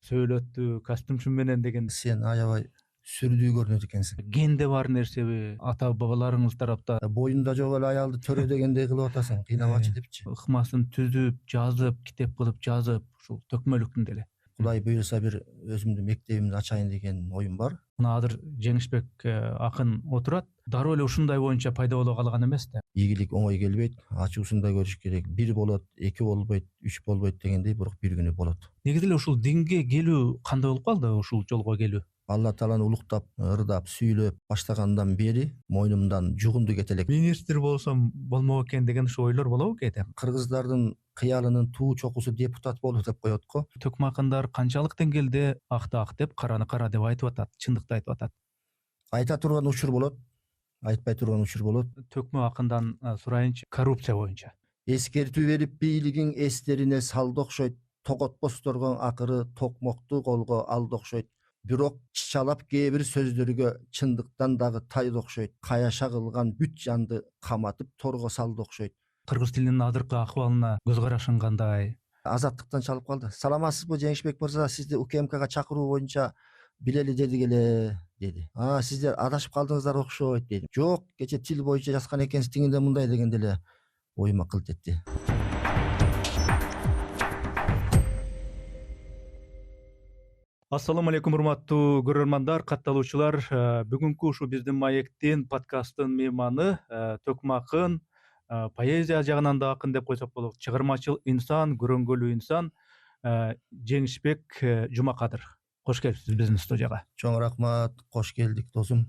сөйлөттү, костюмчу менен деген Сен аябай сүрдүү көрүнөт экенсиң. генде бар нерсеби, ата бабаларыңыз тарапта Боюнда жок эле аялды төрө дегендей кылып атасың. Кыйнабачы депчи. ыкмасын түзүп, жазып, китеп кылып жазып, ушул төкмөлүктүн деле. Кудай буюрса бир өзүмдүн мектебимди ачайын деген оюм бар. Мына азыр Жеңишбек акын отурат. Дароо эле ушундай боюнча пайда боло калган эмес да. Ийгилик оңой келбейт, ачуусунда көрүш керек. Бир болот, эки болбойт, үч болбойт дегендей, бирок бир күнү болот. Негизи эле ушул динге келүү кандай болуп калды, ушул жолго келүү? Алла тааланы улуктап, ырдап, сүйлөп баштагандан бери мойнумдан жугунду кете элек. Министр болсом болмок экен деген ушул ойлор болобу кейде? Кыргыздардын кыялынын туу чокусу депутат болуу деп коет го. Төкмө акындар канчалык деңгээлде акты ак деп, караны кара деп айтып атат, чындыкты айтып атат. Айта турган учур болот, айтпай турган учур болот. Төкмө акындан сурайынчы, коррупция боюнча. Эскертүү берип бийлигиң эстерине салды окшойт. Тоготпосторго акыры токмокту колго алды окшойт. Бирок чычалап кээ бир сөздөргө чындыктан дагы тайды окшойт. Каяша кылган бүт жанды каматып торго салды окшойт. Кыргыз тилинин азыркы акыбалына көз карашың кандай? Азаттыктан чалып калды. Саламатсызбы Жеңишбек мырза, сизди УКМКга чакыруу боюнча билели дедик эле деди. Сиздер адашып калдыңыздар окшойт деди. Жок, кече тил боюнча жазган экенсиз, тигинде мындай дегенде эле оюма кылт этти. Ассаламу алейкум, урматтуу көрөрмандар, катталуучулар. Бүгүнкү ушу биздин маектин подкасттын мейманы Төкмө акын, поэзия жагынан да акын деп койсок болот, чыгармачыл инсан, көрөнгөлүү инсан Жеңишбек Жумакадыр. Кош келипсиз биздин студияга. Чоң рахмат, кош келдик досум.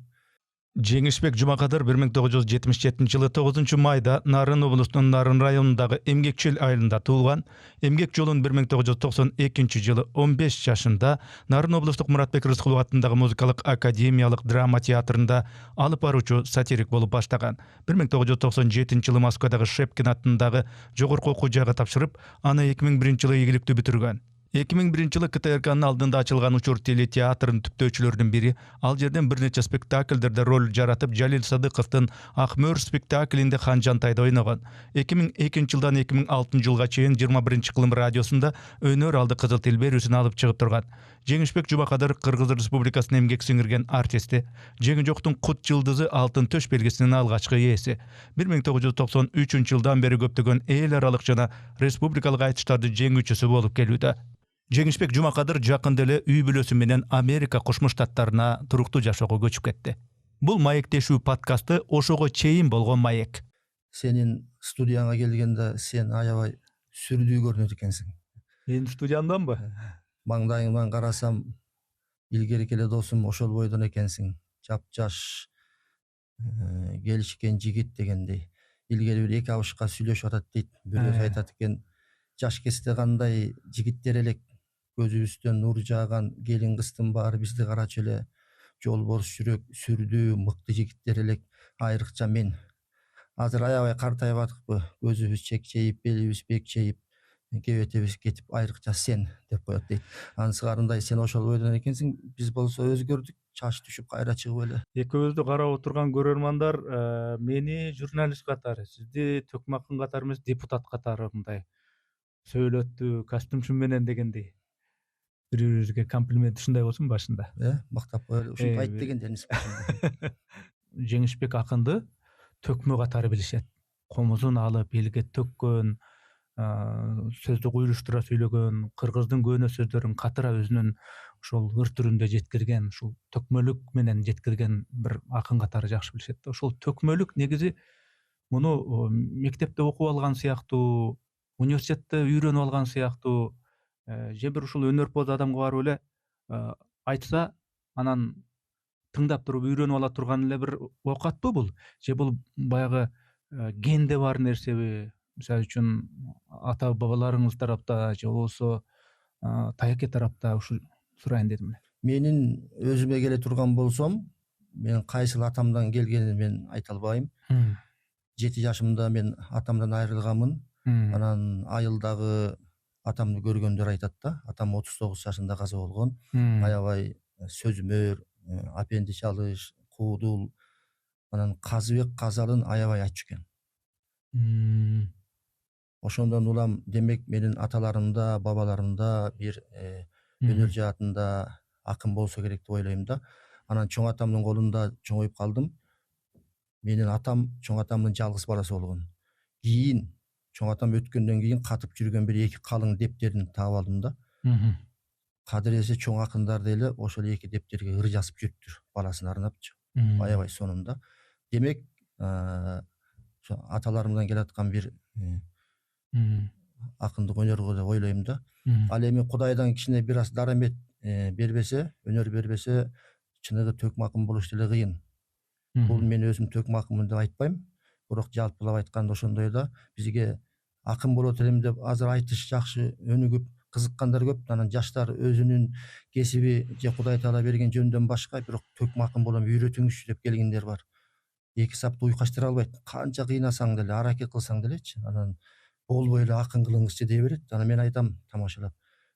Жеңишбек Жумакадыр 1977 жылы 9 майда Нарын облусунун Нарын районундагы Эмгекчил айылында туулган. Эмгек жолун 1992 жылы 15 жашында Нарын облустук Муратбек Рыскулов атындагы музыкалык академиялык драма театрында алып баруучу сатирик болуп баштаган. 1997 жылы Москвадагы Шепкин атындагы жогорку окуу жайга тапшырып, аны 2001 жылы ийгиликтүү бүтүргөн. 2001 жылы КТРКнын алдында ачылган Учур телетеатрынын түптөөчүлөрүнүн бири. Ал жерден бир нече спектакльдерде роль жаратып, Жалил Садыковдун Ак мөр спектаклинде Хан Жантайда ойногон. 2002 жылдан 2006 жылга чейин 21 кылым радиосунда өнөр алды кызыл тил берүүсүн алып чыгып турган. Жеңишбек Жумакадыр Кыргыз Республикасынын эмгек сиңирген артисти, Жеңи жоктун Кут жылдызы алтын төш белгисинин алгачкы ээси. 1993 жылдан бери көптөгөн эл аралык жана республикалык айтыштардын жеңүүчүсү болуп келүүдө. Жеңишбек Жумакадыр жакында эле үй бүлөсү менен Америка Кошмо Штаттарына туруктуу жашоого көчүп кетти. Бул маектешүү подкасты ошого чейин болгон маек. Сенин студияңа келгенде сен аябай сүрдүү көрүнөт экенсиң. Менин студиямданбы? Маңдайыңдан карасам, илгерки эле досум ошол бойдон экенсиң. Жапжаш келишкен жигит дегендей. Илгери бир эки абышка сүйлөшүп атат дейт. Бирөө айтат экен, жаш кезде кандай жигиттер элек, көзүбүздөн нур жааган келин кыздын баары бизди карачу эле. Жолборс жүрөк, сүрдүү, мыкты жигиттер элек. Айрыкча мен. Азыр аябай картайып атыкпы, көзүбүз чекчейип, белибиз бекчейип, кебетебиз кетип, айрыкча сен деп коет дейт. Анысыгарындай сен ошол бойдон экенсиң, биз болсо өзгөрдүк, чач түшүп кайра чыгып эле. Экөөбүздү карап отурган көрөрмандар мени журналист катары, сизди Төкмө акын катары эмес, депутат катары мындай сөйлөттү, костюмчу менен дегендей. Бири-бирибизге комплимент ушундай болсун башында. Мактап коелу, ушинтип айт дегендериңиз. Жеңишбек акынды Төкмө катары билишет. Комузун алып, элге төккөн, сөздү куйруштура сүйлөгөн, кыргыздын көөнө сөздөрүн катыра өзүнүн ошол ыр түрүндө жеткирген, ушул төкмөлүк менен жеткирген бир акын катары жакшы билишет да. Ошол төкмөлүк негизи муну мектепте окуп алган сыяктуу, университетте үйрөнүп алган сыяктуу, же бир ушул өнөрпоз адамга барып эле айтса, анан тыңдап туруп үйрөнүп ала турган эле бир оокатпы бул? Же бул баягы генде бар нерсеби? Мисалы үчүн ата бабаларыңыз тарапта же болбосо таяке тарапта, ушу сурайын дедим. Менин өзүмө келе турган болсом, мен кайсыл атамдан келгенин мен айта албайм. 7 жашымда мен атамдан айрылганмын. Анан айылдагы атамды көргөндөр айтат да, атам 39 жашында каза болгон. Аябай сөзмөр, апенди чалыш, куудул, анан Казыбек Казалын аябай айтчу экен. Ошондон улам демек менин аталарымда, бабаларымда бир өнөр жаатында акын болсо керек деп ойлойм да. Анан чоң атамдын колунда чоңоюп калдым. Менин атам чоң атамдын жалгыз баласы болгон. Кийин чоң атам өткөндөн кийин катып жүргөн бир эки калың дептерин таап алдым да. Кадыресе чоң акындар деле ошол эки дептерге ыр жазып жүрүптүр, баласына арнапчы. Аябай сонун да. Демек, ошо аталарымдан келаткан бир акындык өнөр деп ойлойм да. Ал эми Кудайдан кичине бир аз дарамет бербесе, өнөр бербесе, чыныгы төкмө акын болуш деле кыйын. Бул мен өзүм төкмө акынмын деп айтпайм, бирок жалпылап айтканда ошондой да. Бизге акын болот элем деп азыр айтыш жакшы, өнүгүп кызыккандар көп. Анан жаштар өзүнүн кесиби же Кудай таала берген жөндөн башка бирок төкмө акын болом үйрөтүңүзчү деп келгендер бар. Эки сапты уйкаштыра албайт. Канча кыйнасаң деле, аракет кылсаң делечи, анан болбой эле акын кылыңызчы дей берет. Анан мен айтам тамашалап,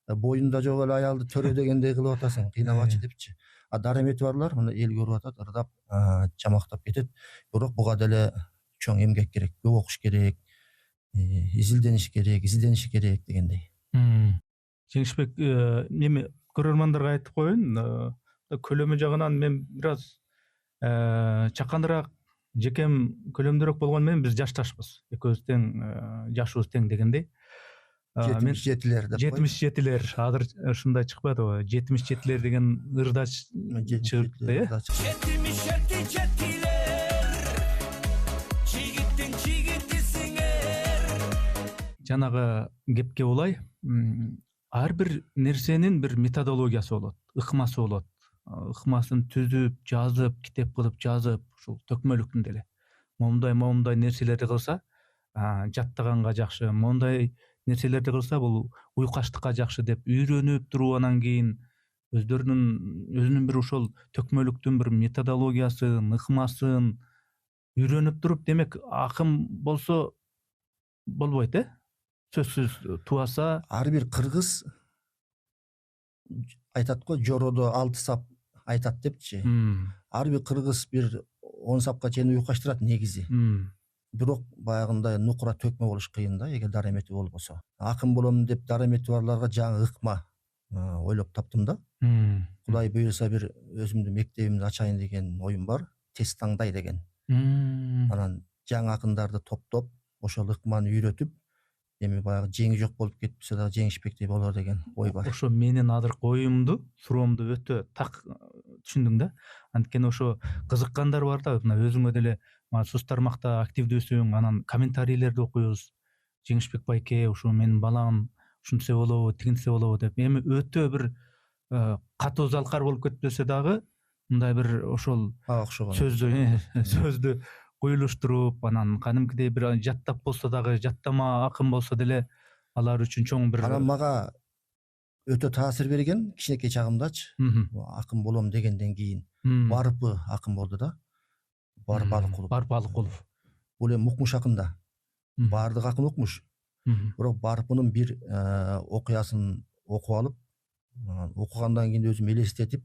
боюнда жок эле аялды төрө дегендей кылып атасың, кыйнабачы депчи. Дарамети барлар мына эл көрүп атат, ырдап, жамактап кетет. Бирок буга деле чоң эмгек керек, көп окуш керек, изилдениш керек дегендей. Жеңишбек, неме көрөрмандарга айтып коеюн, көлөмү жагынан мен бир аз чакандыраак, жекем көлөмдүүрөөк болгону менен биз жашташпыз. Экөөбүз тең, жашыбыз тең дегендей. 77-лер деп коеюн. 77-лер, азыр ушундай чыкпадыбы? 77-лер деген ырда чыгыпты, э? 77-лер, жигиттин жигитисиңер. Жанагы кепке улай, ар бир нерсенин бир методологиясы болот, ыкмасы болот. Ыкмасын түзүп, жазып, китеп кылып жазып, ушул төкмөлүктүн деле. Момундай нерселерди кылса, жаттаганга жакшы, мондай нерселерди кылса бул уйкаштыкка жакшы деп үйрөнүп туруп анан кийин өзүнүн бир ошол төкмөлүктүн бир методологиясын, ыкмасын үйрөнүп туруп, демек акын болсо болбойт, э? Сөзсүз тубаса. Ар бир кыргыз айтат го, жородо 6 сап айтат депчи. Ар бир кыргыз бир 10 сапка чейин уйкаштырат негизи. Бирок баягындай нукура төкмө болуш кыйын да, эгер дарамети болбосо. Акын болом деп дарамети барларга жаңы ыкма ойлоп таптым да. Кудай буйруса бир өзүмдүн мектебимди ачайын деген оюм бар, тез таңдай деген. Анан жаңы акындарды топтоп, ошол ыкманы үйрөтүп, эми баягы жеңи жок болуп кетпесе дагы жеңишпектей болор деген ой бар. Ошо менин азыркы оюмду, суроомду өтө так түшүндүң да. Анткени ошо кызыккандар бар да, мына өзүңө деле соц тармакта активдүүсүң, анан комментарийлерди окуйбуз. Жеңишбек байке, ошо менин балам ушинтсе болобу, тигинтсе болобу деп. Эми өтө бир катуу залкар болуп кетпесе дагы, мындай бир ошол окшогон сөздү куюлуштуруп, анан кадимкидей бир жаттап болсо дагы, жаттама акын болсо деле алар үчүн чоң бир. Анан мага өтө таасир берген кичинекей чагымдачы, акын болом дегенден кийин Барпы акын болду да. Барпалыкулов. Бул эми укмуш акында. Баардык акын укмуш. Бирок Барпынын бир окуясын окуп алып, окугандан кийин өзүм элестетип,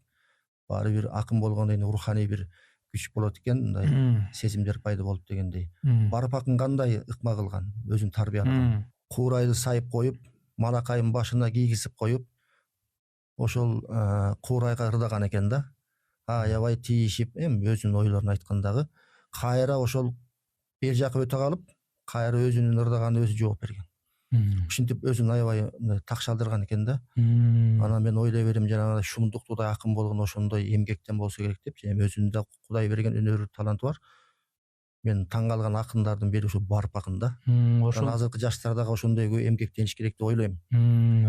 баары бир акын болгондон кийин руханий бир күч болот экен, мындай сезимдер пайда болуп дегендей. Барып акын кандай ыкма кылган, өзүн тарбиялаган. Куурайды сайып коюп, малакайын башына кийгизип коюп, ошол куурайга ырдаган экен да. Аябай тийишип, эми өзүнүн ойлорун айткандагы, кайра ошол бер жакка өтө калып, кайра өзүнүн ырдаганына өзү жооп берген. Ушинтип өзүн аябай такшалдырган экен да. Анан мен ойлой берем, жанагы шумдуктуудай акын болгон ошондой эмгектен болсо керек депчи. Эми өзүндө Кудай берген өнөр таланты бар. Мен таң калган акындардын бири ушул Барп акын да. Ошол азыркы жаштар дагы ошондой эмгектениш керек деп ойлойм.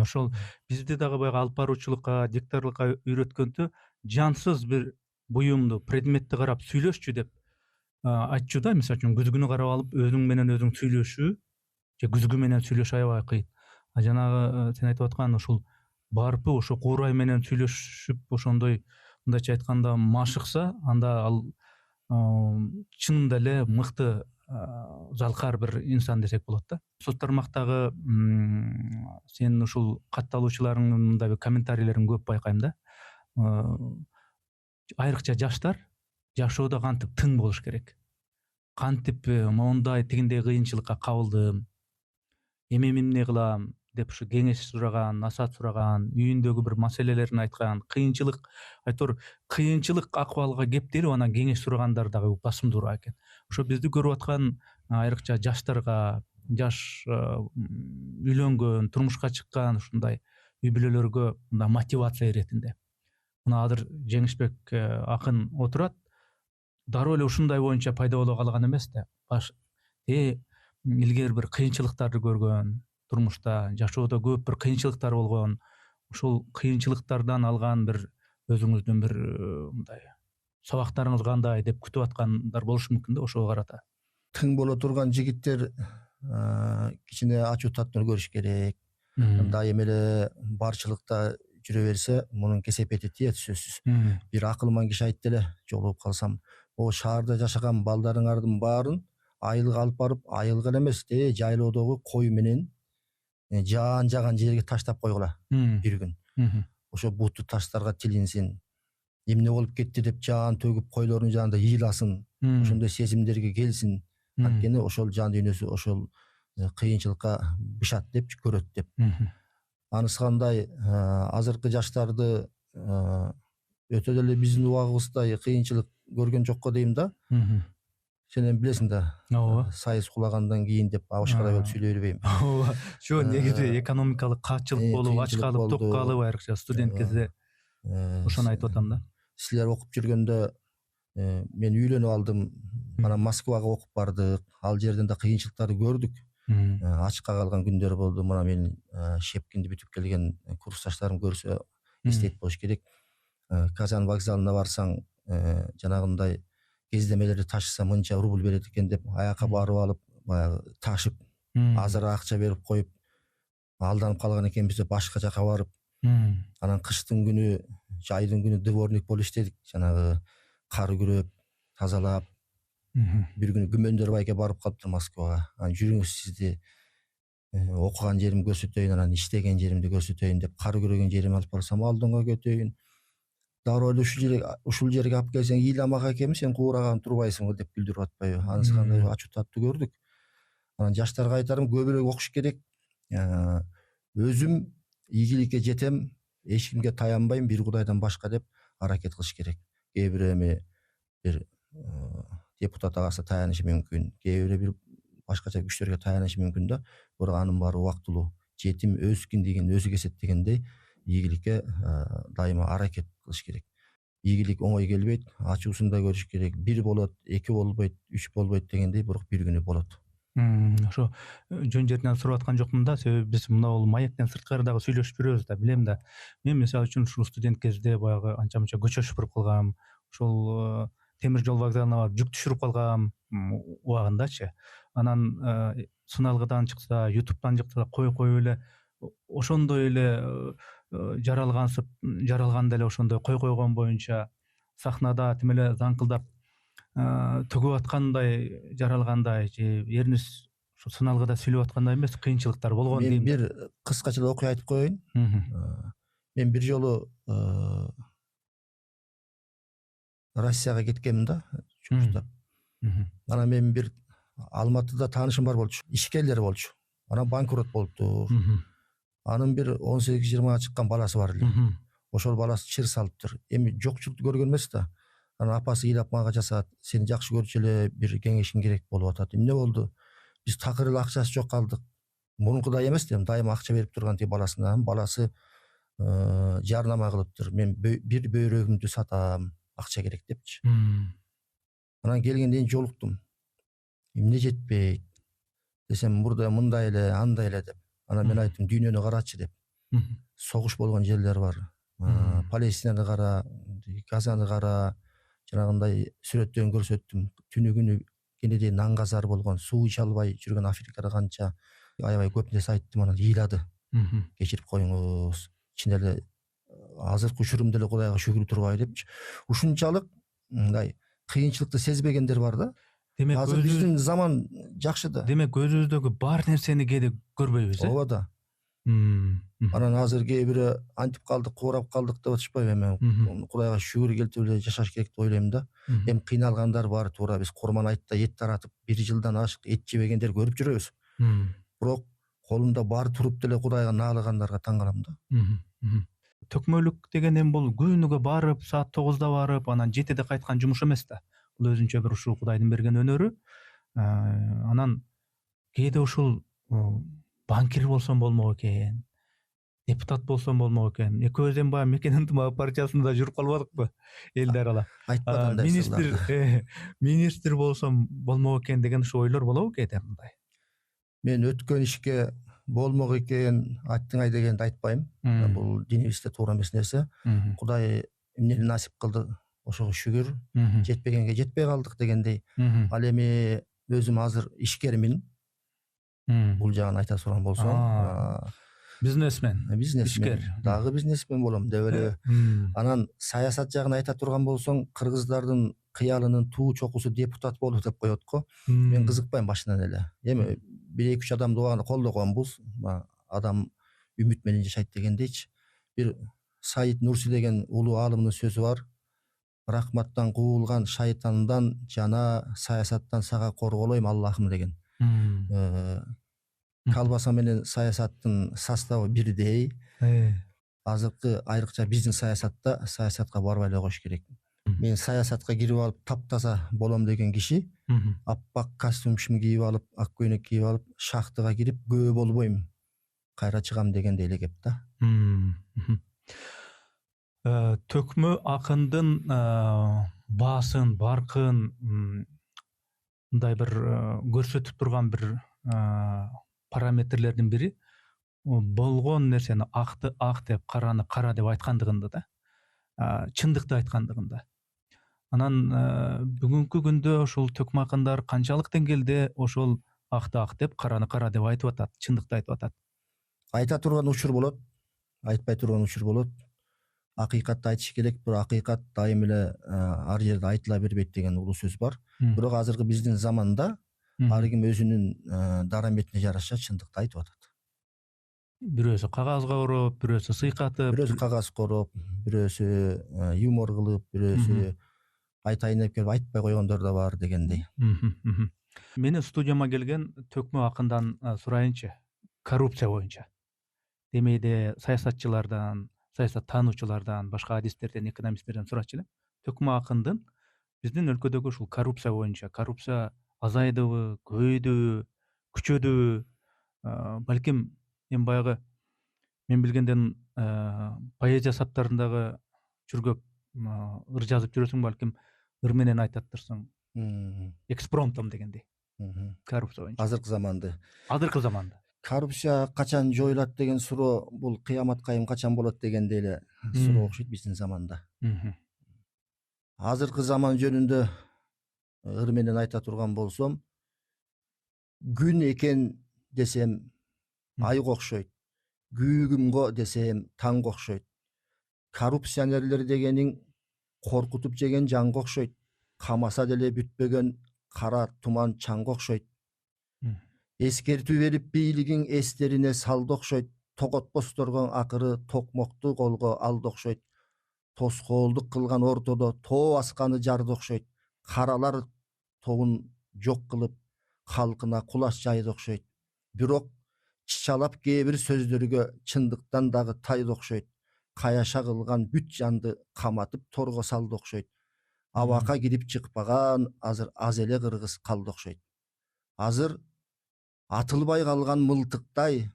Ошол бизди дагы баягы алып баруучулукка, дикторлукка үйрөткөндө жансыз бир буюмду, предметти карап сүйлөшчү деп айтчу да. Мисалы үчүн күзгүнү карап алып өзүң менен өзүң сүйлөшүү, же күзгү менен сүйлөшүү аябай кыйын. Жанагы сен айтып аткан ушул Барпы ошо куурай менен сүйлөшүп, ошондой мындайча айтканда машыкса, анда ал чынында эле мыкты залкар бир инсан десек болот да. Соц тармактагы сенин ушул катталуучуларыңдын мындай бир комментарийлерин көп байкайм да. Айрыкча жаштар жашоодо кантип тың болуш керек. Кантип мондай тигиндей кыйынчылыкка кабылдым, эми эмне кылам деп ушу кеңеш сураган, насаат сураган, үйүндөгү бир маселелерин айткан, кыйынчылык акыбалга кеп деле анан кеңеш сурагандар дагы басымдуураак экен. Ошо бизди көрүп аткан айрыкча жаштарга, жаш үйлөнгөн, турмушка чыккан ушундай үй бүлөлөргө мындай мотивация иретинде. Мына азыр Жеңишбек акын отурат, дароо эле ушундай боюнча пайда боло калган эмес да. Илгери бир кыйынчылыктарды көргөн, турмушта, жашоодо көп бир кыйынчылыктар болгон, ушул кыйынчылыктардан алган бир өзүңүздүн бир мындай сабактарыңыз кандай деп күтүп аткандар болушу мүмкүн да ошого карата. Тың боло турган жигиттер кичине ачуу таттуу көрүш керек. Дайым эле барчылыкта жүрө берсе, мунун кесепети тиет сөзсүз. Бир акылман киши айтты эле, жолугуп калсам, шаарда жашаган балдарыңардын баарын айылга алып барып, айылга эле эмес, жайлоодогу кой менен жаан жаган жерге таштап койгула бир күн. Ошо бутту таштарга тилинсин. Эмне болуп кетти деп жаан төгүп койлордун жанында ыйласын. Ошондой сезимдерге келсин. Анткени ошол жан дүйнөсү ошол кыйынчылыкка бышат деп көрөт деп. Анысы кандай, азыркы жаштарды өтө деле биздин убагыбыздай кыйынчылык көргөн жокко дейм да. Сен билесиң да, сайыс кулагандан кийин деп абышкалай болуп сүйлөй бербейм. Ооба. Жо негизи экономикалык каатчылык болуп, ач калып, ток калып, айрыкча студент кезде ошону айтып атам да. Силер окуп жүргөндө мен үйлөнүп алдым. Анан Москвага окуп бардык. Ал жерден да кыйынчылыктарды көрдүк. Ачка калган күндөр болду. Мына менин Шепкинди бүтүп келген курсташтарым көрсө эстейт болуш керек. Казан вокзалына барсаң, жанагындай кездемелерди ташыса мынча рубль берет экен деп аяка барып алып, баягы ташып, азыраак акча берип коюп, алданып калган экенбиз деп башка жака барып, анан кыштын күнү, жайдын күнү дворник болуп иштедик. Жанагы кар күрөп, тазалап. Бир күнү Күмөндөр байке барып калыптыр Москвага. Анан жүрүңүз сизди окуган жеримди көрсөтөйүн, анан иштеген жеримди көрсөтөйүн деп кар күрөгөн жериме алып барсам, алдыңга көтөйүн. Дароо эле ушул жерге алып келсең, ыйламак экенми, сен куураган турбайсыңбы деп билдирип атпайбы? Анысы кандай ачуу таттуу көрдүк. Анан жаштарга айтарым, көбүрөөк окуш керек. Өзүм ийгиликке жетем, эч кимге таянбайм, бир Кудайдан башка деп аракет кылыш керек. Кээ бирөө эми бир депутат агасы таянышы мүмкүн, кээ бирөө бир башкача күчтөргө таянышы мүмкүн да, бирок анын баары убактылуу. Жетим өз киндигин өзү кесет дегендей, ийгиликке дайыма аракет кылыш керек. Ийгилик оңой келбейт, ачуусун да көрүш керек. Бир болот, эки болбойт, үч болбойт дегендей, бирок бир күнү болот. Ошо жөн жеринен сурап аткан жокмун да, себеби биз мына бул Маяктен сырткары дагы сүйлөшүп жүрөбүз да, билем да. Мен мисалы үчүн ушул студент кезде баягы анча мынча көчө шупуруп калгам, ошол темир жол вокзалына барып жүк түшүрүп калгам убагындачы. Анан сыналгыдан чыкса, ютубтан чыкса, коюп эле ошондой эле жаралганда эле ошондой койгон боюнча сахнада тим эле заңкылдап төгүп аткандай, жаралгандай же эрнис ушу сыналгыда сүйлөп аткандай эмес, кыйынчылыктар болгон дейм. Мен бир кыскача эле окуя айтып коеюн. Мен бир жолу Россияга кеткенмин да, жумуштап. Анан мен бир Алматыда таанышым бар болчу, ишкерлер болчу. Анан банкрот болуптур. Анын бир 18-20 чыккан баласы бар эле. Ошол баласы чыр салыптыр. Эми жокчулукту көргөн эмес да. Анан апасы ыйлап мага жасаат, сени жакшы көрчү эле, бир кеңешиң керек болуп атат. Эмне болду? Биз такыр эле акчасы жок калдык. Мурункудай эмес дем, дайыма акча берип турган тиги баласына. Баласы жарнама кылыптыр. Мен бир бөйрөгүмдү сатам, акча керек депчи. Анан келгенден жолуктум. Эмне жетпейт десем, мурда мындай эле, андай эле деп. Анан мен айттым, дүйнөнү карачы деп. Согуш болгон жерлер бар. Палестинаны кара, Газаны кара, жанагындай сүрөттөн көрсөттүм. Түнү күнү кенедей наңгазар болгон, суу иче албай жүргөн Африкада канча аябай көп нерсе айттым. Анан ыйлады. Кечирип коюңуз. Ичинде эле азыркы учурумда эле Кудайга шүгүр турбай депчи. Ушунчалык мындай кыйынчылыкты сезбегендер бар да. Демек азыр биздин заман жакшы да. Демек өзүбүздөгү бар нерсени кээде көрбөйбүз, Ооба да. Анан азыр кээ бирөө антип калдык, куурап калдык деп атышпайбы? Эми Кудайга шүгүр келтип эле жашаш керек деп ойлойм да. Эми кыйналгандар бар, туура биз Курман айтта эт таратып 1 жылдан ашык эт жебегендер көрүп жүрөбүз. Бирок колунда бар туруп деле Кудайга наалыгандарга таң калам да. Төкмөлүк деген эми бул күнүгө барып, саат 9-да барып, анан 7-де кайткан жумуш эмес да. Бул өзүнчө бир ушул Кудайдын берген өнөрү. Анан кээде ушул банкир болсом болмок экен, депутат болсом болмок экен. Экөөбүз баягы Мекен ынтымагы партиясында жүрүп калбадыкпы элди аралап. Айтпады андай сырларды. Министр болсом болмок экен деген ушу ойлор болобу кээде мындай? Мен өткөн ишке болмок экен, аттыңай дегенди айтпайм. Бул динибизде туура эмес нерсе. Кудай эмнени насип кылды, ошого шүгүр. Жетпегенге жетпей калдык дегендей. Ал эми өзүм азыр ишкермин. Бул жагын айта турган болсом, Бизнесмен. бизнесмен, Ишкер. дагы бизнесмен болом деп эле. Анан саясат жагын айта турган болсоң, кыргыздардын кыялынын туу чокусу депутат болуу деп коет го. Мен кызыкпайм башынан эле. Эми 1-2-3 адамды убагында колдогонбуз. Адам үмүт менен жашайт дегендейчи. Бир Саид Нурси деген улуу аалымдын сөзү бар. Рахматтан куулган шайтандан жана саясаттан сага корголойм Аллахым деген. Колбаса менен саясаттын составы бирдей. Азыркы айрыкча бизнес саясатка барбай эле коюш керек. Мен саясатка кирип алып таптаза болом деген киши аппак костюмшин кийип алып, ак көйнөк кийип алып, шахтага кирип күбө болбойм, кайра чыгам дегендей эле кеп да. Төкмө акындын баасын, баркын мындай бир көрсөтүп турган бир параметрлердин бири болгон нерсени акты ак деп, караны кара деп айткандыгында да, чындыкты айткандыгында. Анан бүгүнкү күндө ошол төкмө акындар канчалык деңгээлде ошол акты ак деп, караны кара деп айтып атат, чындыкты айтып атат? Айта турган учур болот, айтпай турган учур болот. Акыйкатты айтыш керек, бирок акыйкат дайым эле ар жерде айтыла бербейт деген улуу сөз бар. Бирок азыркы биздин заманда ар ким өзүнүн дараметине жараша чындыкты айтып атат. Бирөөсү кагазга ороп, бирөөсү сыйкатып, бирөөсү кагаз короп, бирөөсү юмор кылып, бирөөсү айтайын деп келип айтпай койгондор да бар дегендей. Мени студияма келген төкмө акындан сурайынчы, коррупция боюнча. Демейде саясатчылардан, саясаттануучулардан, башка адистерден, экономисттерден сурачу элем. Төкмө акындын биздин өлкөдөгү ушул коррупция боюнча, коррупция азайдыбы, көбөйдүбү, күчөдүбү? Балким эми баягы мен билгенден поэзия саптарындагы чүргөп ыр жазып жүрөсүң, балким ыр менен айтаттырсың. Экспромтом дегендей. Коррупция боюнча. Азыркы заманда. Коррупция качан жоюлат деген суроо, бул кыямат кайым качан болот дегендей эле суроо окшойт биздин заманда. Азыркы заман жөнүндө ыр менен айта турган болсом, күн экен десем айга окшойт, күүгүмгө десем таңга окшойт. Коррупционерлер дегениң коркутуп жеген жанга окшойт, камаса деле бүтпөгөн кара туман чаңга окшойт. Эскертүү берип бийлигиң эстерине салды окшойт, тоготпосторго акыры токмокту колго алды окшойт. Тоскоолдук кылган ортодо тоо асканы жарды окшойт, каралар тобун жок кылып калкына кулач жайды окшойт. Бирок чычалап кээ бир сөздөргө чындыктан дагы тайды окшойт. Каяша кылган бүт жанды каматып торго салды окшойт. Абакка кирип чыкпаган азыр аз эле кыргыз калды окшойт. Азыр атылбай калган мылтыктай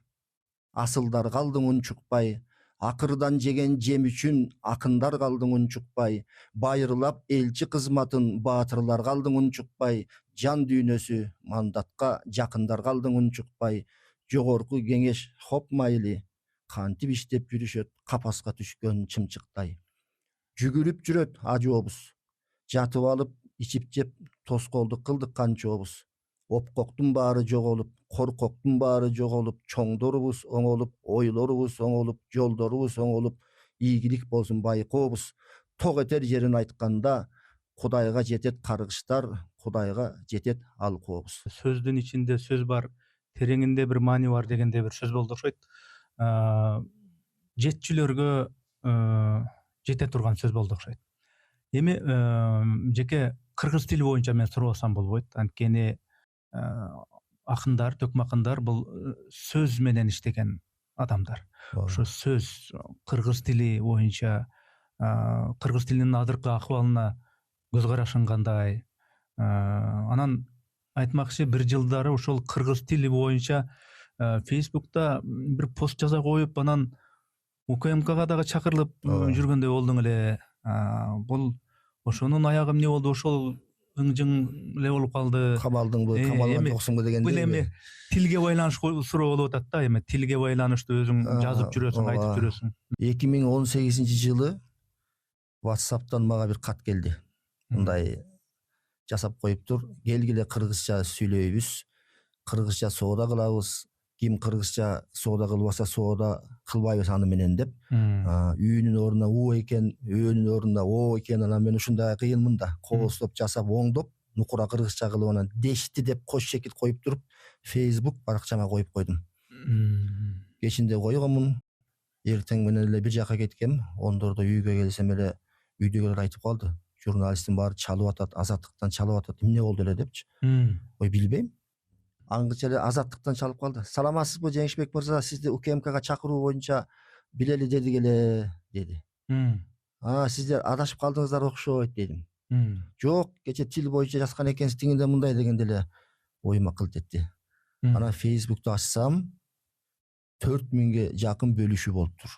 асылдар калдың унчукпай, акырдан жеген жем үчүн акындар калдың унчукпай, байырлап элчи кызматын баатырлар калдың унчукпай, жан дүйнөсү мандатка жакындар калдың унчукпай, жогорку кеңеш хоп майли кантип иштеп жүрүшөт капаска түшкөн чымчыктай. Жүгүрүп жүрөт ажообуз, жатып алып ичип жеп тоскоолдук кылдык канчообуз. Опкоктун баары жоголуп, коркоктун баары жоголуп, чоңдорубуз оңолуп, ойлорубуз оңолуп, жолдорубуз оңолуп, ийгилик болсун байкообуз. Ток этер жерин айтканда, Кудайга жетет каргыштар, Кудайга жетет алкообуз. Сөздүн ичинде сөз бар, тереңинде бир маани бар дегенде бир сөз болду окшойт. Жетчүлөргө жете турган сөз болду окшойт. Эми жеке кыргыз тили боюнча мен сурасам болбойт, анткени акындар, төкмө акындар бул сөз менен иштеген адамдар. Ошо сөз кыргыз тили боюнча кыргыз тилинин азыркы акыбалына көз карашың кандай? Анан айтмакчы бир жылдары ошол кыргыз тили боюнча Facebook'та бир пост жаза коюп, анан УКМКга дагы чакырылып жүргөндөй болдуң эле. Бул ошонун аягы эмне болду? Ошол ыңжың эле болуп калды. Камалдыңбы, камалган жоксуңбу Бул дегендей. эми тилге байланыштуу суроо болуп атат да, эми тилге байланыштуу өзүң жазып жүрөсүң, айтып жүрөсүң. 2018 WhatsApp'тан мага бир кат келди. Мындай жасап коюптур. Келгиле кыргызча сүйлөйбүз. Кыргызча соода кылабыз. Ким кыргызча соода кылбаса соода кылбайбыз аны менен деп. Үйүнүн ордуна у экен, өөнүн ордуна о экен. Анан мен ушундай кыйынмын да, кооздоп жасап оңдоп, нукура кыргызча кылып анан дешти деп кош шекит коюп туруп, Facebook баракчама коюп койдум. Кечинде койгонмун. Эртең менен эле бир жака кеткем. Ондордо үйгө келсем эле үйдөгүлөр айтып калды. Журналисттин баары чалып атат, Азаттыктан чалып атат. Эмне болду эле депчи. Ой, билбейм. Аңгыча эле Азаттыктан чалып калды. Саламатсызбы Жеңишбек мырза, сизди УКМКга чакыруу боюнча билели дедик эле, деди. Сиздер адашып калдыңыздар окшойт, дедим. Жок, кече тил боюнча жазган экенсиз, тигинде мындай дегенде эле оюма кылт этти. Анан Facebook'ту ачсам 4000ге жакын бөлүшүү болуптур.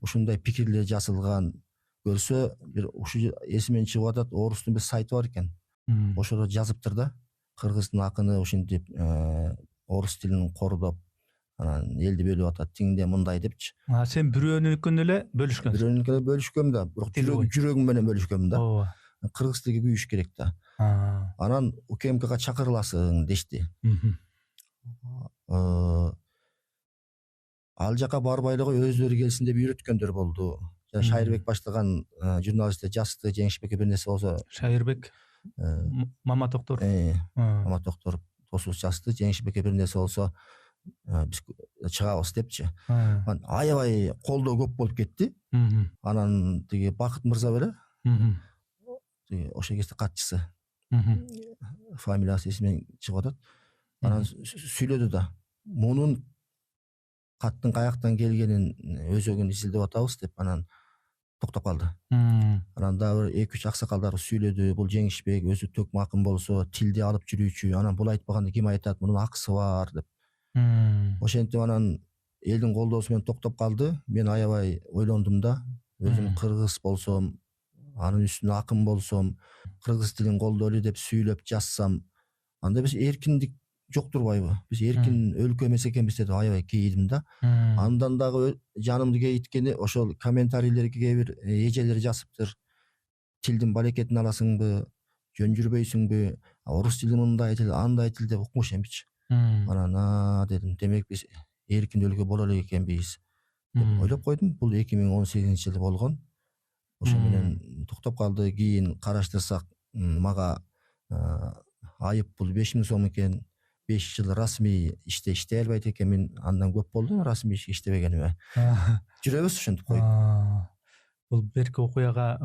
Ушундай пикирлер жазылган көрсө, бир ушу эсимен чыгып атат, орустун бир сайты бар экен. Ошодо жазыптыр да. Кыргыздын акыны ушинтип орус тилин кордоп, анан элди бөлүп атат, тигинде мындай депчи. Сен бирөөнүкүн эле бөлүшкөнсүң. Бирөөнүкүн эле бөлүшкөм да, бирок жүрөгүм менен бөлүшкөм да. Кыргыз тилге күйүш керек да. Анан УКМКга чакырыласың дешти. Ал жака барбай эле кой, өздөрү келсин деп үйрөткөндөр болду. Жана Шайырбек баштаган журналисттер жазды, Жеңишбекке бир нерсе болсо. Шайырбек Маматоктор. Маматоктор тосубуз жазды, Жеңишбекке бир нерсе болсо биз чыгабыз депчи. Аябай колдоо көп болуп кетти. Анан тиги Бакыт мырза беле? Ошо кезде катчысы. Фамилиясы эсимен чыгып атат. Анан сүйлөдү да. Мунун каттын каяктан келгенин өзөгүн изилдеп атабыз деп анан токтоп калды. Анан дагы 2-3 аксакалдар сүйлөдү. Бул Жеңишбек өзү төкмө акын болсо тилди алып жүрүүчү. Анан бул айтпаганды ким айтат? Мунун акысы бар деп. Ошентип анан элдин колдоосу менен токтоп калды. Мен аябай ойлондум да. Өзүм кыргыз болсом, анын үстүнө акын болсом, кыргыз тилин колдоолу деп сүйлөп жазсам, анда биз эркиндик жок турбайбы? Биз эркин өлкө эмес экенбиз деп аябай кейидим да. Андан дагы жанымды кейиткени ошол комментарийлерге кээ бир эжелер жазыптыр. Тилдин балекетин аласыңбы, жөн жүрбөйсүңбү, орус тили мындай тил, андай тил деп укмуш эмичи. Анан дедим, демек биз эркин өлкө боло элек экенбиз деп ойлоп койдум. Бул 2018-жылы болгон. Ошо менен токтоп калды. Кийин караштырсак, мага айып бул 5000 сом экен. 5 жыл расмий иште иштей албайт экенмин. Андан көп болду расмий иштебегениме. Жүрөбүз ошентип коюп. Бул берки окуяга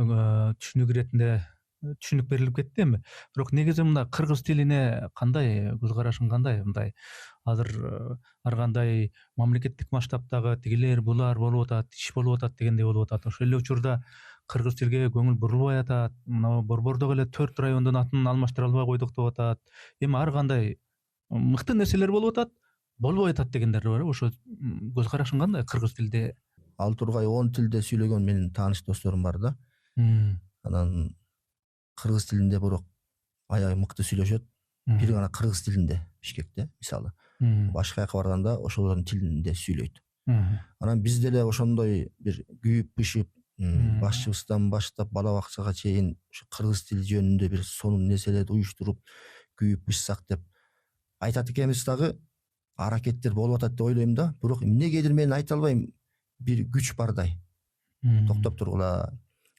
түшүнүк иретинде түшүнүк берилип кетти эми. Бирок негизи мында кыргыз тилине кандай көз карашың кандай? Мындай азыр ар кандай мамлекеттик масштабтагы тигилер булар болуп атат, иш болуп атат дегендей болуп атат. Ошол эле учурда кыргыз тилге көңүл бурулбай атат. Мына Борбордогу эле 4 райондун атын алмаштыра албай койдук деп атат. Эми ар кандай мыкты нерселер болуп атат, болбой атат дегендер бар. Ошо көз карашың кандай кыргыз тилде? Ал тургай 10 тилде сүйлөгөн менин тааныш досторум бар да. Анан кыргыз тилинде бирок аябай мыкты сүйлөшөт. Бир гана кыргыз тилинде Бишкекте, мисалы. Башка жака барганда ошолордун тилинде сүйлөйт. Анан биз деле ошондой бир күйүп бышып, башчыбыздан баштап бала бакчага чейин ушу кыргыз тили жөнүндө бир сонун нерселерди уюштуруп күйүп бышсак деп айтат экенбиз дагы. Аракеттер болуп атат деп ойлойм да. Бирок эмнегедир мен айта албайм, бир күч бардай. Токтоп тургула,